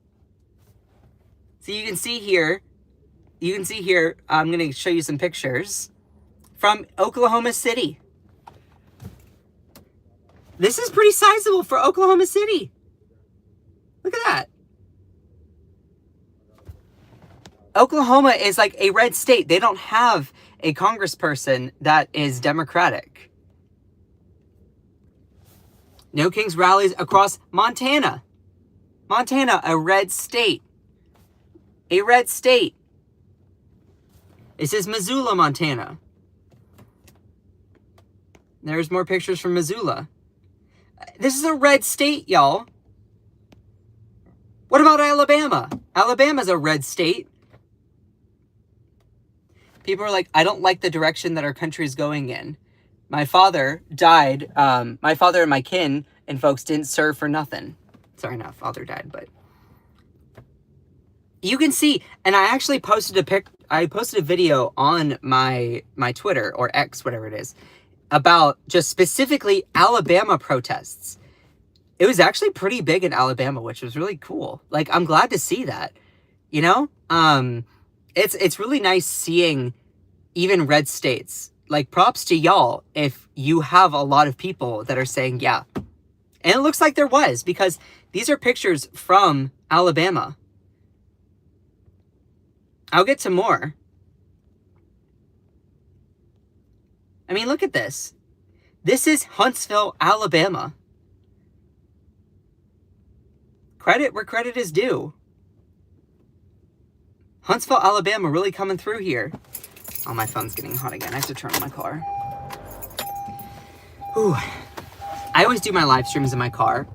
So you can see here, I'm going to show you some pictures from Oklahoma City. This is pretty sizable for Oklahoma City. Look at that. Oklahoma is like a red state. They don't have a congressperson that is Democratic. No Kings rallies across Montana. Montana, a red state. A red state. This is Missoula, Montana. There's more pictures from Missoula. This is a red state, y'all. What about Alabama? Alabama's a red state. People are like, I don't like the direction that our country is going in. My father died. My father and my kin and folks didn't serve for nothing. Sorry, not father died, but you can see. And I actually posted a video on my Twitter or X, whatever it is, about just specifically Alabama protests. It was actually pretty big in Alabama, which was really cool. Like, I'm glad to see that, you know? It's really nice seeing even red states. Like, props to y'all if you have a lot of people that are saying, yeah. And it looks like there was, because these are pictures from Alabama. I'll get to more. I mean, look at this. This is Huntsville, Alabama. Credit where credit is due. Huntsville, Alabama, really coming through here. Oh, my phone's getting hot again. I have to turn on my car. Ooh. I always do my live streams in my car,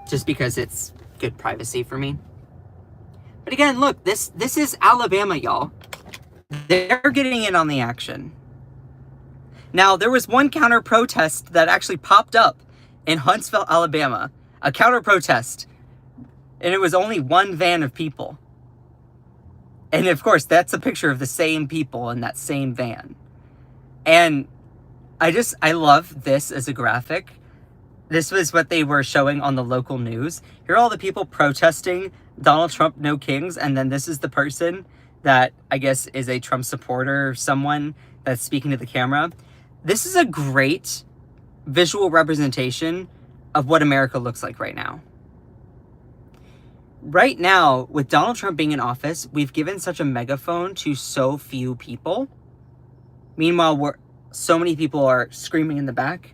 just because it's good privacy for me. But again, look, this is Alabama, y'all. They're getting in on the action. Now, there was one counter-protest that actually popped up in Huntsville, Alabama. A counter-protest. And it was only one van of people. And of course, that's a picture of the same people in that same van. And I love this as a graphic. This was what they were showing on the local news. Here are all the people protesting Donald Trump, no kings. And then this is the person that I guess is a Trump supporter or someone that's speaking to the camera. This is a great visual representation of what America looks like right now. Right now, with Donald Trump being in office, we've given such a megaphone to so few people. Meanwhile, so many people are screaming in the back,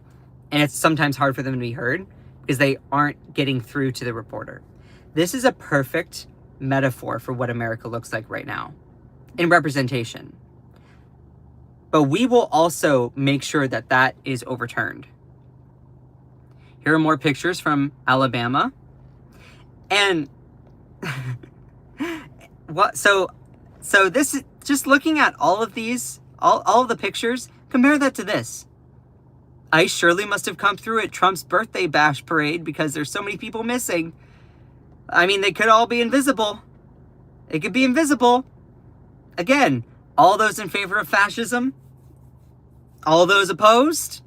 and it's sometimes hard for them to be heard because they aren't getting through to the reporter. This is a perfect metaphor for what America looks like right now in representation. But we will also make sure that that is overturned. Here are more pictures from Alabama. And what? So this is just looking at all of these, all of the pictures. Compare that to this. Ice surely must have come through at Trump's birthday bash parade because there's so many people missing. I mean, they could all be invisible. It could be invisible. Again, all those in favor of fascism, all those opposed.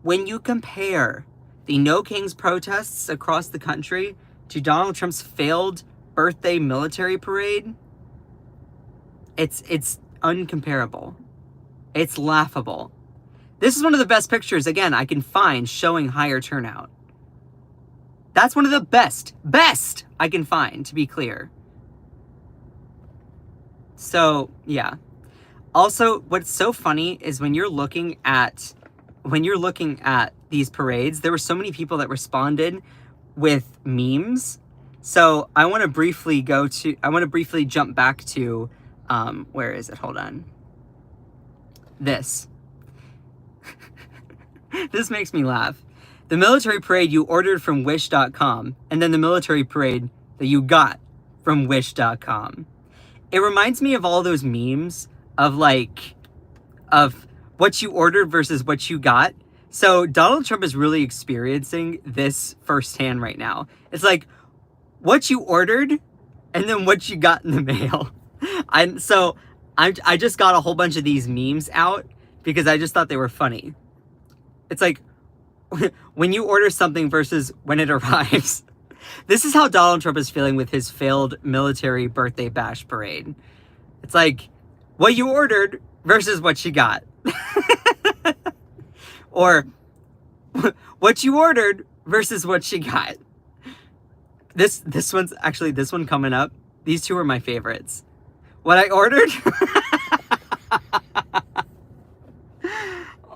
When you compare the No Kings protests across the country to Donald Trump's failed birthday military parade, it's uncomparable. It's laughable. This is one of the best pictures, again, I can find showing higher turnout. That's one of the best I can find, to be clear. So, yeah. Also, what's so funny is when you're looking at these parades, there were so many people that responded with memes. So I want to briefly jump back to, where is it? Hold on. This. This makes me laugh. The military parade you ordered from wish.com, and then the military parade that you got from wish.com. It reminds me of all those memes of what you ordered versus what you got. So Donald Trump is really experiencing this firsthand right now. It's like what you ordered and then what you got in the mail. I just got a whole bunch of these memes out because I just thought they were funny. It's like when you order something versus when it arrives. This is how Donald Trump is feeling with his failed military birthday bash parade. It's like what you ordered versus what you got. Or what you ordered versus what you got. This one coming up. These two are my favorites. What I ordered?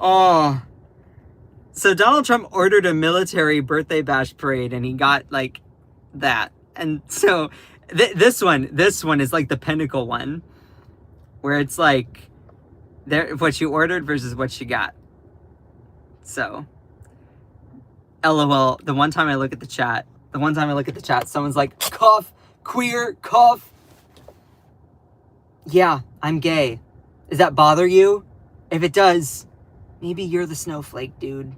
Oh. So Donald Trump ordered a military birthday bash parade and he got like that. And so this one is like the pinnacle one where it's like what you ordered versus what you got. So LOL, the one time I look at the chat, someone's like, cough, queer, cough. Yeah, I'm gay. Does that bother you? If it does, maybe you're the snowflake, dude.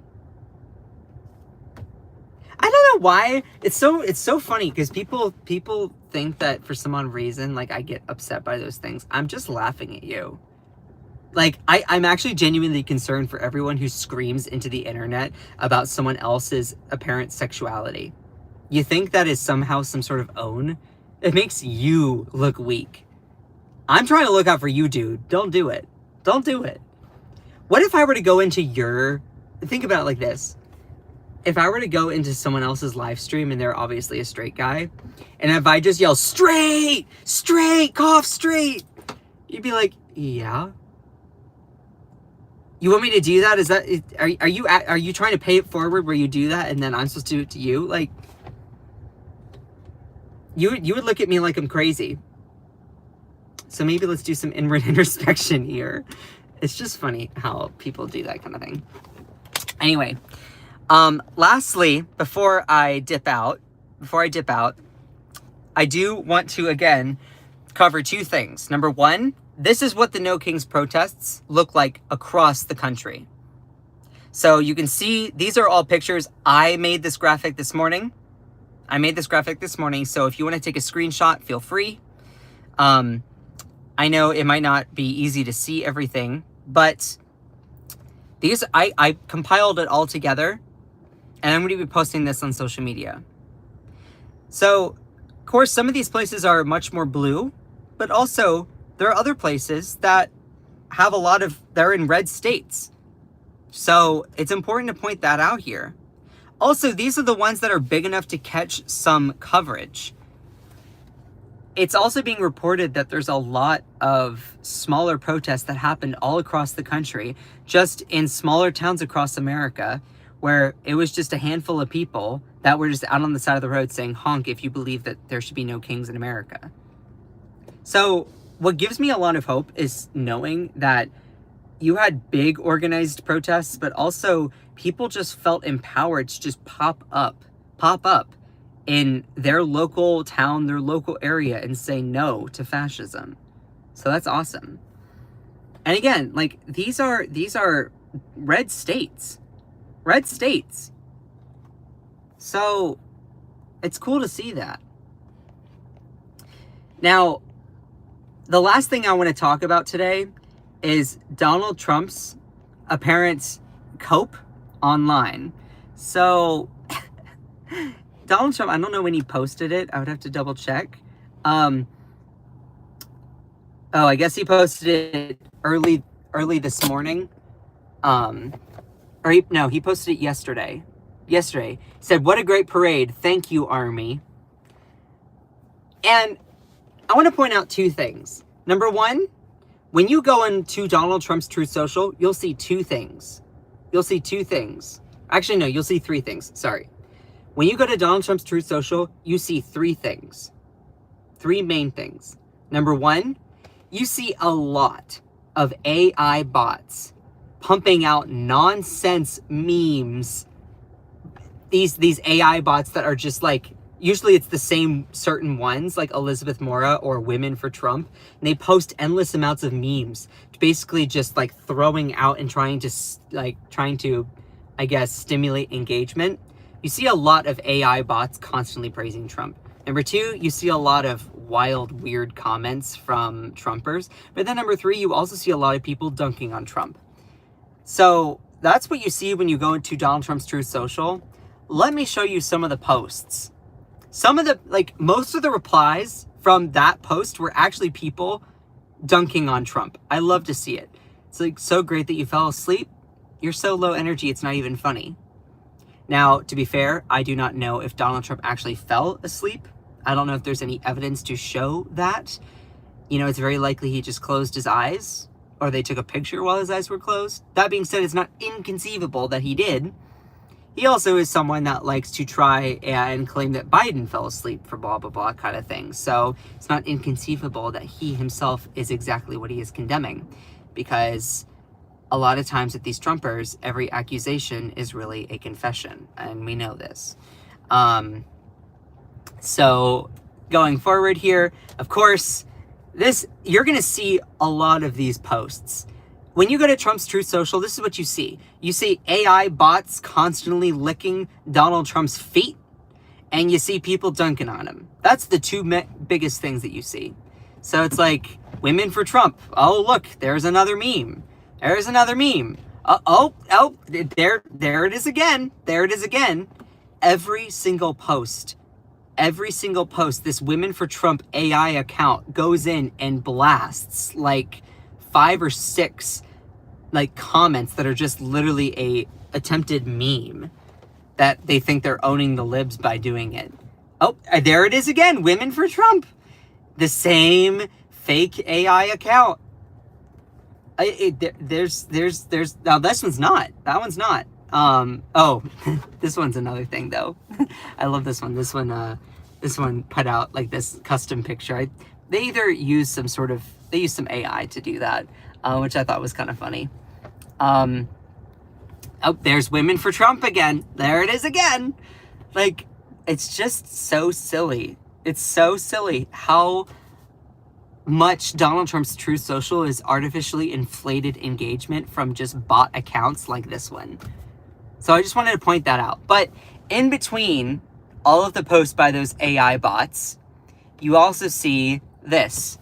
I don't know why. It's so funny because people think that for some odd reason, like, I get upset by those things. I'm just laughing at you. Like, I'm actually genuinely concerned for everyone who screams into the internet about someone else's apparent sexuality. You think that is somehow some sort of own? It makes you look weak. I'm trying to look out for you, dude. Don't do it. Don't do it. What if I were to go into think about it like this. If I were to go into someone else's live stream and they're obviously a straight guy, and if I just yell, straight, cough, straight, you'd be like, yeah. You want me to do that? Are you trying to pay it forward where you do that and then I'm supposed to do it to you? Like, you would look at me like I'm crazy. So maybe let's do some inward introspection here. It's just funny how people do that kind of thing. Anyway, lastly, before I dip out, I do want to, again, cover two things. Number one, this is what the No Kings protests look like across the country. So you can see, these are all pictures. I made this graphic this morning. So if you want to take a screenshot, feel free. I know it might not be easy to see everything, but these, I compiled it all together, and I'm going to be posting this on social media. So, of course, some of these places are much more blue, but also there are other places that have they're in red states. So it's important to point that out here. Also, these are the ones that are big enough to catch some coverage. It's also being reported that there's a lot of smaller protests that happened all across the country, just in smaller towns across America, where it was just a handful of people that were just out on the side of the road saying, honk if you believe that there should be no kings in America. So what gives me a lot of hope is knowing that you had big organized protests, but also people just felt empowered to just pop up in their local town, their local area, and say no to fascism. So that's awesome. And again, like, these are red states. Red states. So it's cool to see that. Now, the last thing I want to talk about today is Donald Trump's apparent cope online. So Donald Trump, I don't know when he posted it. I would have to double check. Oh, I guess he posted it early this morning. He posted it yesterday. He said, "What a great parade. Thank you, Army." And I want to point out two things. Number one, when you go into Donald Trump's Truth Social, you'll see two things. Actually, no, you'll see three things. Sorry. When you go to Donald Trump's Truth Social, you see three things. Three main things. Number one, you see a lot of AI bots pumping out nonsense memes. These AI bots that are just like, usually it's the same certain ones, like Elizabeth Mora or Women for Trump. And they post endless amounts of memes, basically just like throwing out and trying to, I guess, stimulate engagement. You see a lot of AI bots constantly praising Trump. Number two, you see a lot of wild, weird comments from Trumpers. But then number three, you also see a lot of people dunking on Trump. So that's what you see when you go into Donald Trump's Truth Social. Let me show you some of the posts. Most of the replies from that post were actually people dunking on Trump. I love to see it. It's like, so great that you fell asleep. You're so low energy, it's not even funny. Now, to be fair, I do not know if Donald Trump actually fell asleep. I don't know if there's any evidence to show that. You know, it's very likely he just closed his eyes, or they took a picture while his eyes were closed. That being said, it's not inconceivable that he did. He also is someone that likes to try and claim that Biden fell asleep for blah, blah, blah kind of thing. So it's not inconceivable that he himself is exactly what he is condemning, because a lot of times with these Trumpers, every accusation is really a confession, and we know this. So going forward here, of course, you're going to see a lot of these posts. When you go to Trump's Truth Social, this is what you see. You see AI bots constantly licking Donald Trump's feet, and you see people dunking on him. That's the two biggest things that you see. So it's like, Women for Trump. Oh, look, there's another meme. There's another meme. There it is again. There it is again. Every single post, this Women for Trump AI account goes in and blasts like 5 or 6 like comments that are just literally a attempted meme that they think they're owning the libs by doing it. Oh, there it is again. Women for Trump. The same fake AI account. There's now this one's not. That one's not. Oh, this one's another thing though. I love this one. This one put out like this custom picture. They either use some AI to do that, which I thought was kind of funny. Oh, there's Women for Trump again. There it is again. Like, it's just so silly. It's so silly how much Donald Trump's Truth Social is artificially inflated engagement from just bot accounts like this one. So I just wanted to point that out. But in between all of the posts by those AI bots, you also see this.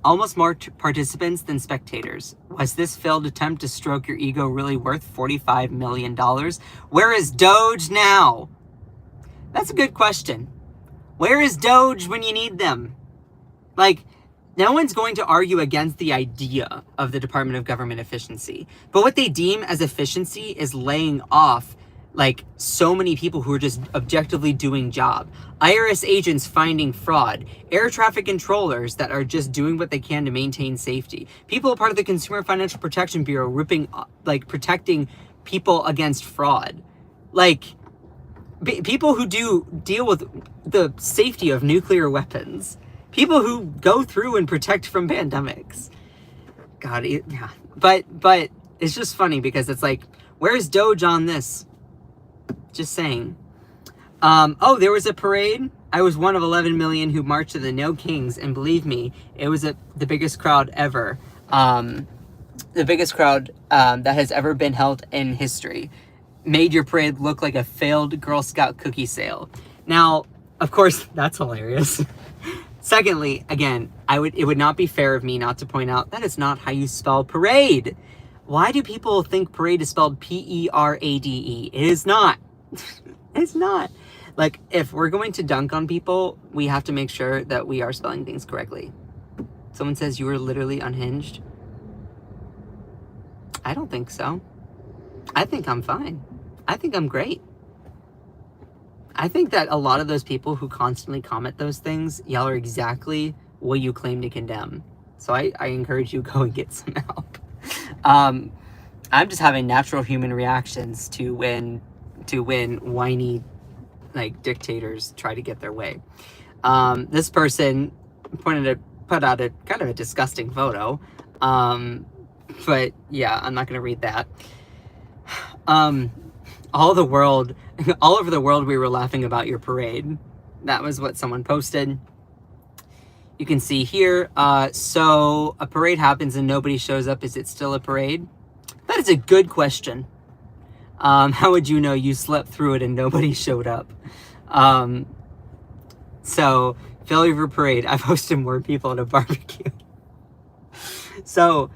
Almost more participants than spectators. Was this failed attempt to stroke your ego really worth $45 million? Where is Doge now? That's a good question. Where is Doge when you need them? Like, no one's going to argue against the idea of the Department of Government efficiency. But what they deem as efficiency is laying off like so many people who are just objectively doing job. IRS agents finding fraud, air traffic controllers that are just doing what they can to maintain safety. People part of the Consumer Financial Protection Bureau protecting people against fraud. Like, people who deal with the safety of nuclear weapons. People who go through and protect from pandemics. God, yeah. But it's just funny because it's like, where's Doge on this? Just saying. Oh, there was a parade. I was one of 11 million who marched to the No Kings, and believe me, it was the biggest crowd ever. The biggest crowd that has ever been held in history. Made your parade look like a failed Girl Scout cookie sale. Now, of course, that's hilarious. Secondly, again, it would not be fair of me not to point out that is not how you spell parade. Why do people think parade is spelled P-E-R-A-D-E? It is not. It's not. Like, if we're going to dunk on people, we have to make sure that we are spelling things correctly. Someone says you were literally unhinged. I don't think so. I think I'm fine. I think I'm great. I think that a lot of those people who constantly comment those things, y'all are exactly what you claim to condemn. So I encourage you, go and get some help. I'm just having natural human reactions to when whiny, like, dictators try to get their way. This person put out a kind of a disgusting photo. But yeah, I'm not gonna read that. All over the world, we were laughing about your parade. That was what someone posted. You can see here, so a parade happens and nobody shows up. Is it still a parade? That is a good question. How would you know you slept through it and nobody showed up? So, failure of a parade. I've hosted more people at a barbecue. So,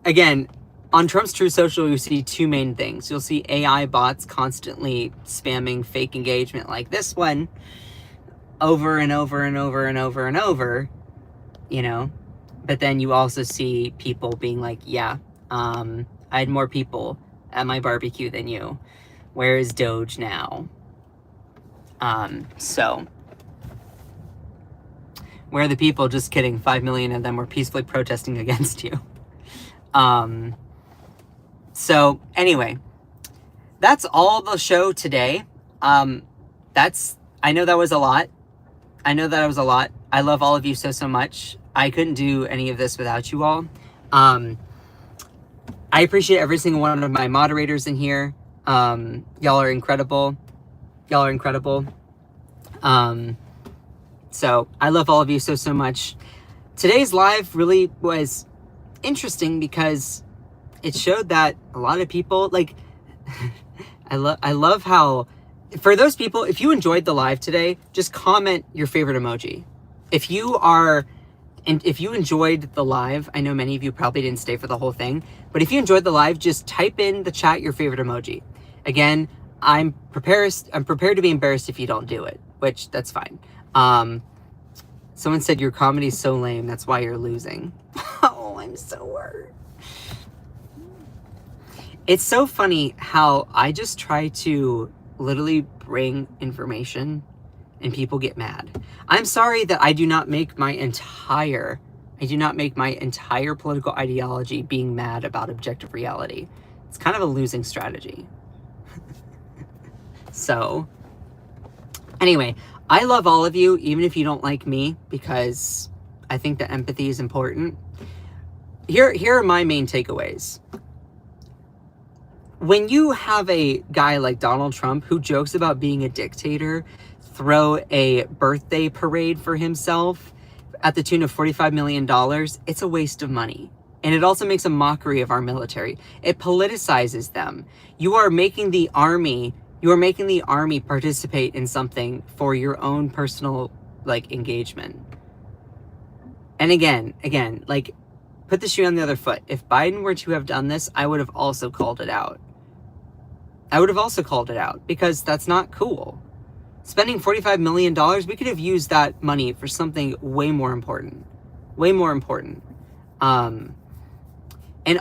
again, on Trump's True Social, you see two main things. You'll see AI bots constantly spamming fake engagement like this one over and over and over and over and over, you know. But then you also see people being like, yeah, I had more people at my barbecue than you. Where is Doge now? So, where are the people? Just kidding. 5 million of them were peacefully protesting against you. So anyway, that's all the show today. I know that was a lot. I love all of you so much. I couldn't do any of this without you all. I appreciate every single one of my moderators in here. Y'all are incredible. So I love all of you so much. Today's live really was interesting because it showed that a lot of people, like, I love how, for those people, if you enjoyed the live today, just comment your favorite emoji. If you enjoyed the live, I know many of you probably didn't stay for the whole thing, but if you enjoyed the live, just type in the chat your favorite emoji. Again, I'm prepared to be embarrassed if you don't do it, which that's fine. Someone said your comedy's so lame, that's why you're losing. Oh, I'm so hurt. It's so funny how I just try to literally bring information and people get mad. I'm sorry that I do not make my entire political ideology being mad about objective reality. It's kind of a losing strategy. So, anyway, I love all of you, even if you don't like me, because I think that empathy is important. Here are my main takeaways. When you have a guy like Donald Trump who jokes about being a dictator, throw a birthday parade for himself at the tune of $45 million, it's a waste of money. And it also makes a mockery of our military. It politicizes them. You are making the army participate in something for your own personal, like, engagement. And again, like, put the shoe on the other foot. If Biden were to have done this, I would have also called it out. Because that's not cool. Spending $45 million, we could have used that money for something way more important. And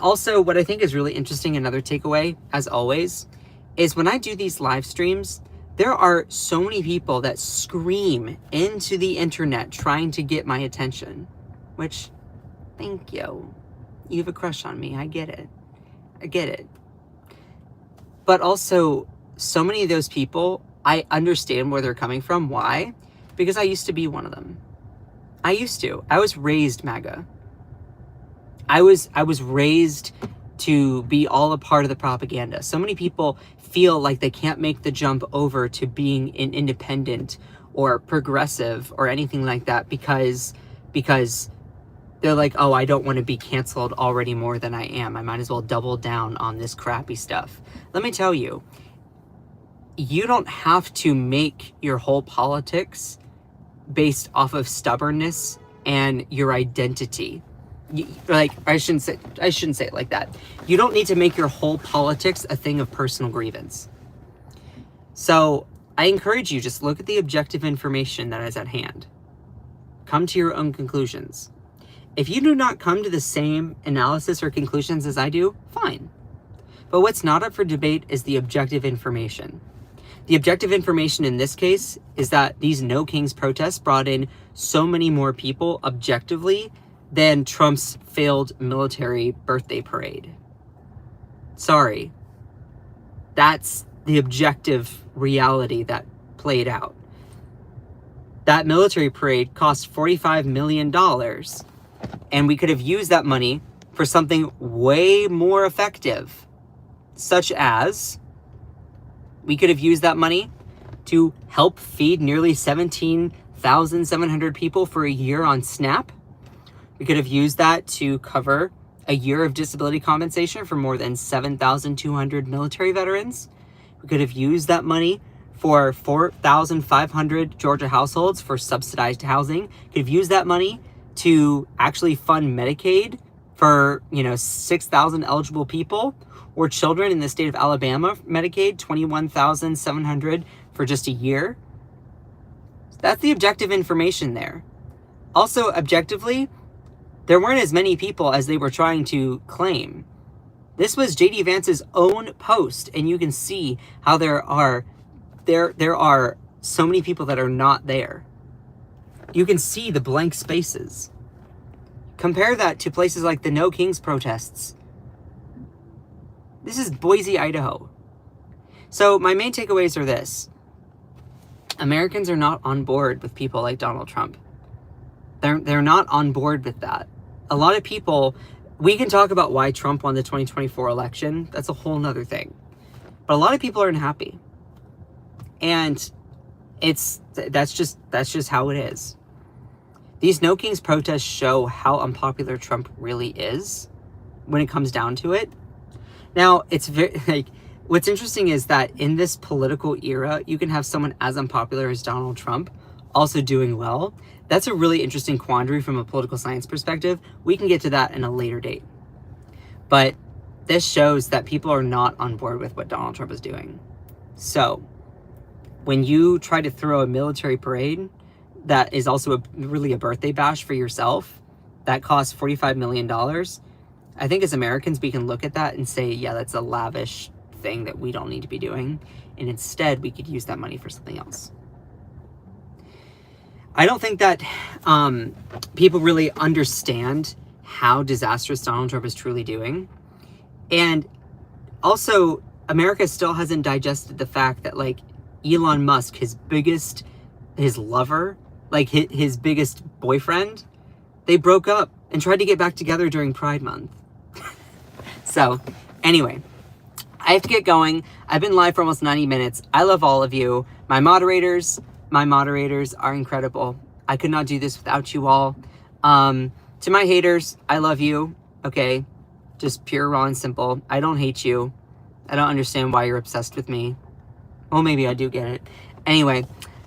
also, what I think is really interesting, another takeaway, as always, is when I do these live streams, there are so many people that scream into the internet trying to get my attention. Which, thank you. You have a crush on me. I get it. But also, so many of those people, I understand where they're coming from. Why? Because I used to be one of them. I was raised MAGA. I was raised to be all a part of the propaganda. So many people feel like they can't make the jump over to being an independent or progressive or anything like that because they're like, oh, I don't want to be canceled already more than I am. I might as well double down on this crappy stuff. Let me tell you, you don't have to make your whole politics based off of stubbornness and your identity. Like, I shouldn't say it like that. You don't need to make your whole politics a thing of personal grievance. So I encourage you, just look at the objective information that is at hand. Come to your own conclusions. If you do not come to the same analysis or conclusions as I do, fine. But what's not up for debate is the objective information. The objective information in this case is that these No Kings protests brought in so many more people objectively than Trump's failed military birthday parade. Sorry. That's the objective reality that played out. That military parade cost $45 million, and we could have used that money for something way more effective, such as we could have used that money to help feed nearly 17,700 people for a year on SNAP. We could have used that to cover a year of disability compensation for more than 7,200 military veterans. We could have used that money for 4,500 Georgia households for subsidized housing. Could have used that money to actually fund Medicaid for, 6,000 eligible people, or children in the state of Alabama, Medicaid, 21,700 for just a year. That's the objective information there. Also, objectively, there weren't as many people as they were trying to claim. This was J.D. Vance's own post, and you can see how there are so many people that are not there. You can see the blank spaces. Compare that to places like the No Kings protests. This is Boise, Idaho. So my main takeaways are this. Americans are not on board with people like Donald Trump. They're not on board with that. A lot of people, we can talk about why Trump won the 2024 election. That's a whole nother thing. But a lot of people are unhappy. And that's just how it is. These No Kings protests show how unpopular Trump really is when it comes down to it. Now, it's very, what's interesting is that in this political era, you can have someone as unpopular as Donald Trump also doing well. That's a really interesting quandary from a political science perspective. We can get to that in a later date. But this shows that people are not on board with what Donald Trump is doing. So, when you try to throw a military parade that is also really a birthday bash for yourself, that costs $45 million, I think as Americans, we can look at that and say, yeah, that's a lavish thing that we don't need to be doing. And instead, we could use that money for something else. I don't think that people really understand how disastrous Donald Trump is truly doing. And also, America still hasn't digested the fact that, Elon Musk, his lover, his biggest boyfriend, they broke up and tried to get back together during Pride Month. So, anyway, I have to get going. I've been live for almost 90 minutes. I love all of you. My moderators are incredible. I could not do this without you all. To my haters, I love you. Okay, just pure, raw, and simple. I don't hate you. I don't understand why you're obsessed with me. Well, maybe I do get it. Anyway,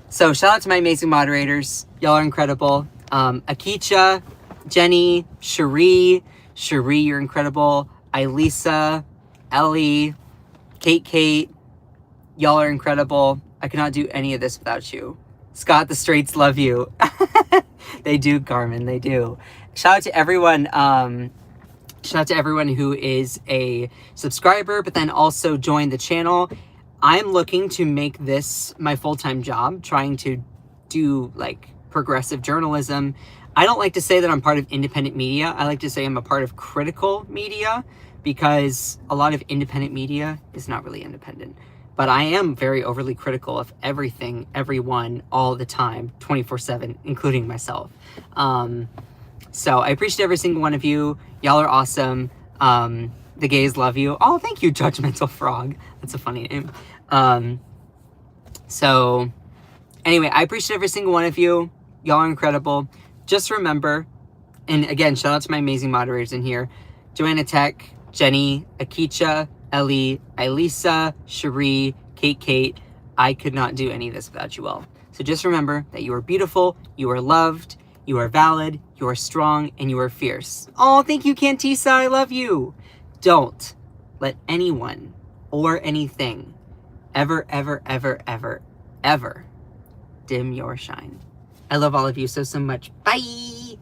so shout out to my amazing moderators. Y'all are incredible. Akicha, Jenny, Cherie, you're incredible. Ilisa, Ellie, Kate, y'all are incredible. I could not do any of this without you. Scott, the Straits love you. They do, Carmen, they do. Shout out to everyone who is a subscriber, but then also joined the channel. I'm looking to make this my full-time job, trying to do progressive journalism. I don't like to say that I'm part of independent media. I like to say I'm a part of critical media, because a lot of independent media is not really independent. But I am very overly critical of everything, everyone, all the time, 24/7, including myself. So I appreciate every single one of you. Y'all are awesome. The gays love you. Oh, thank you, Judgmental Frog. That's a funny name. So anyway, I appreciate every single one of you. Y'all are incredible. Just remember, And again, shout out to my amazing moderators in here. Joanna Tech, Jenny, Akicha, Ellie, Elisa, Cherie, Kate. I could not do any of this without you all. So just remember that you are beautiful, you are loved, you are valid, you are strong, and you are fierce. Oh, thank you, Cantisa. I love you. Don't let anyone or anything ever dim your shine. I love all of you so much. Bye.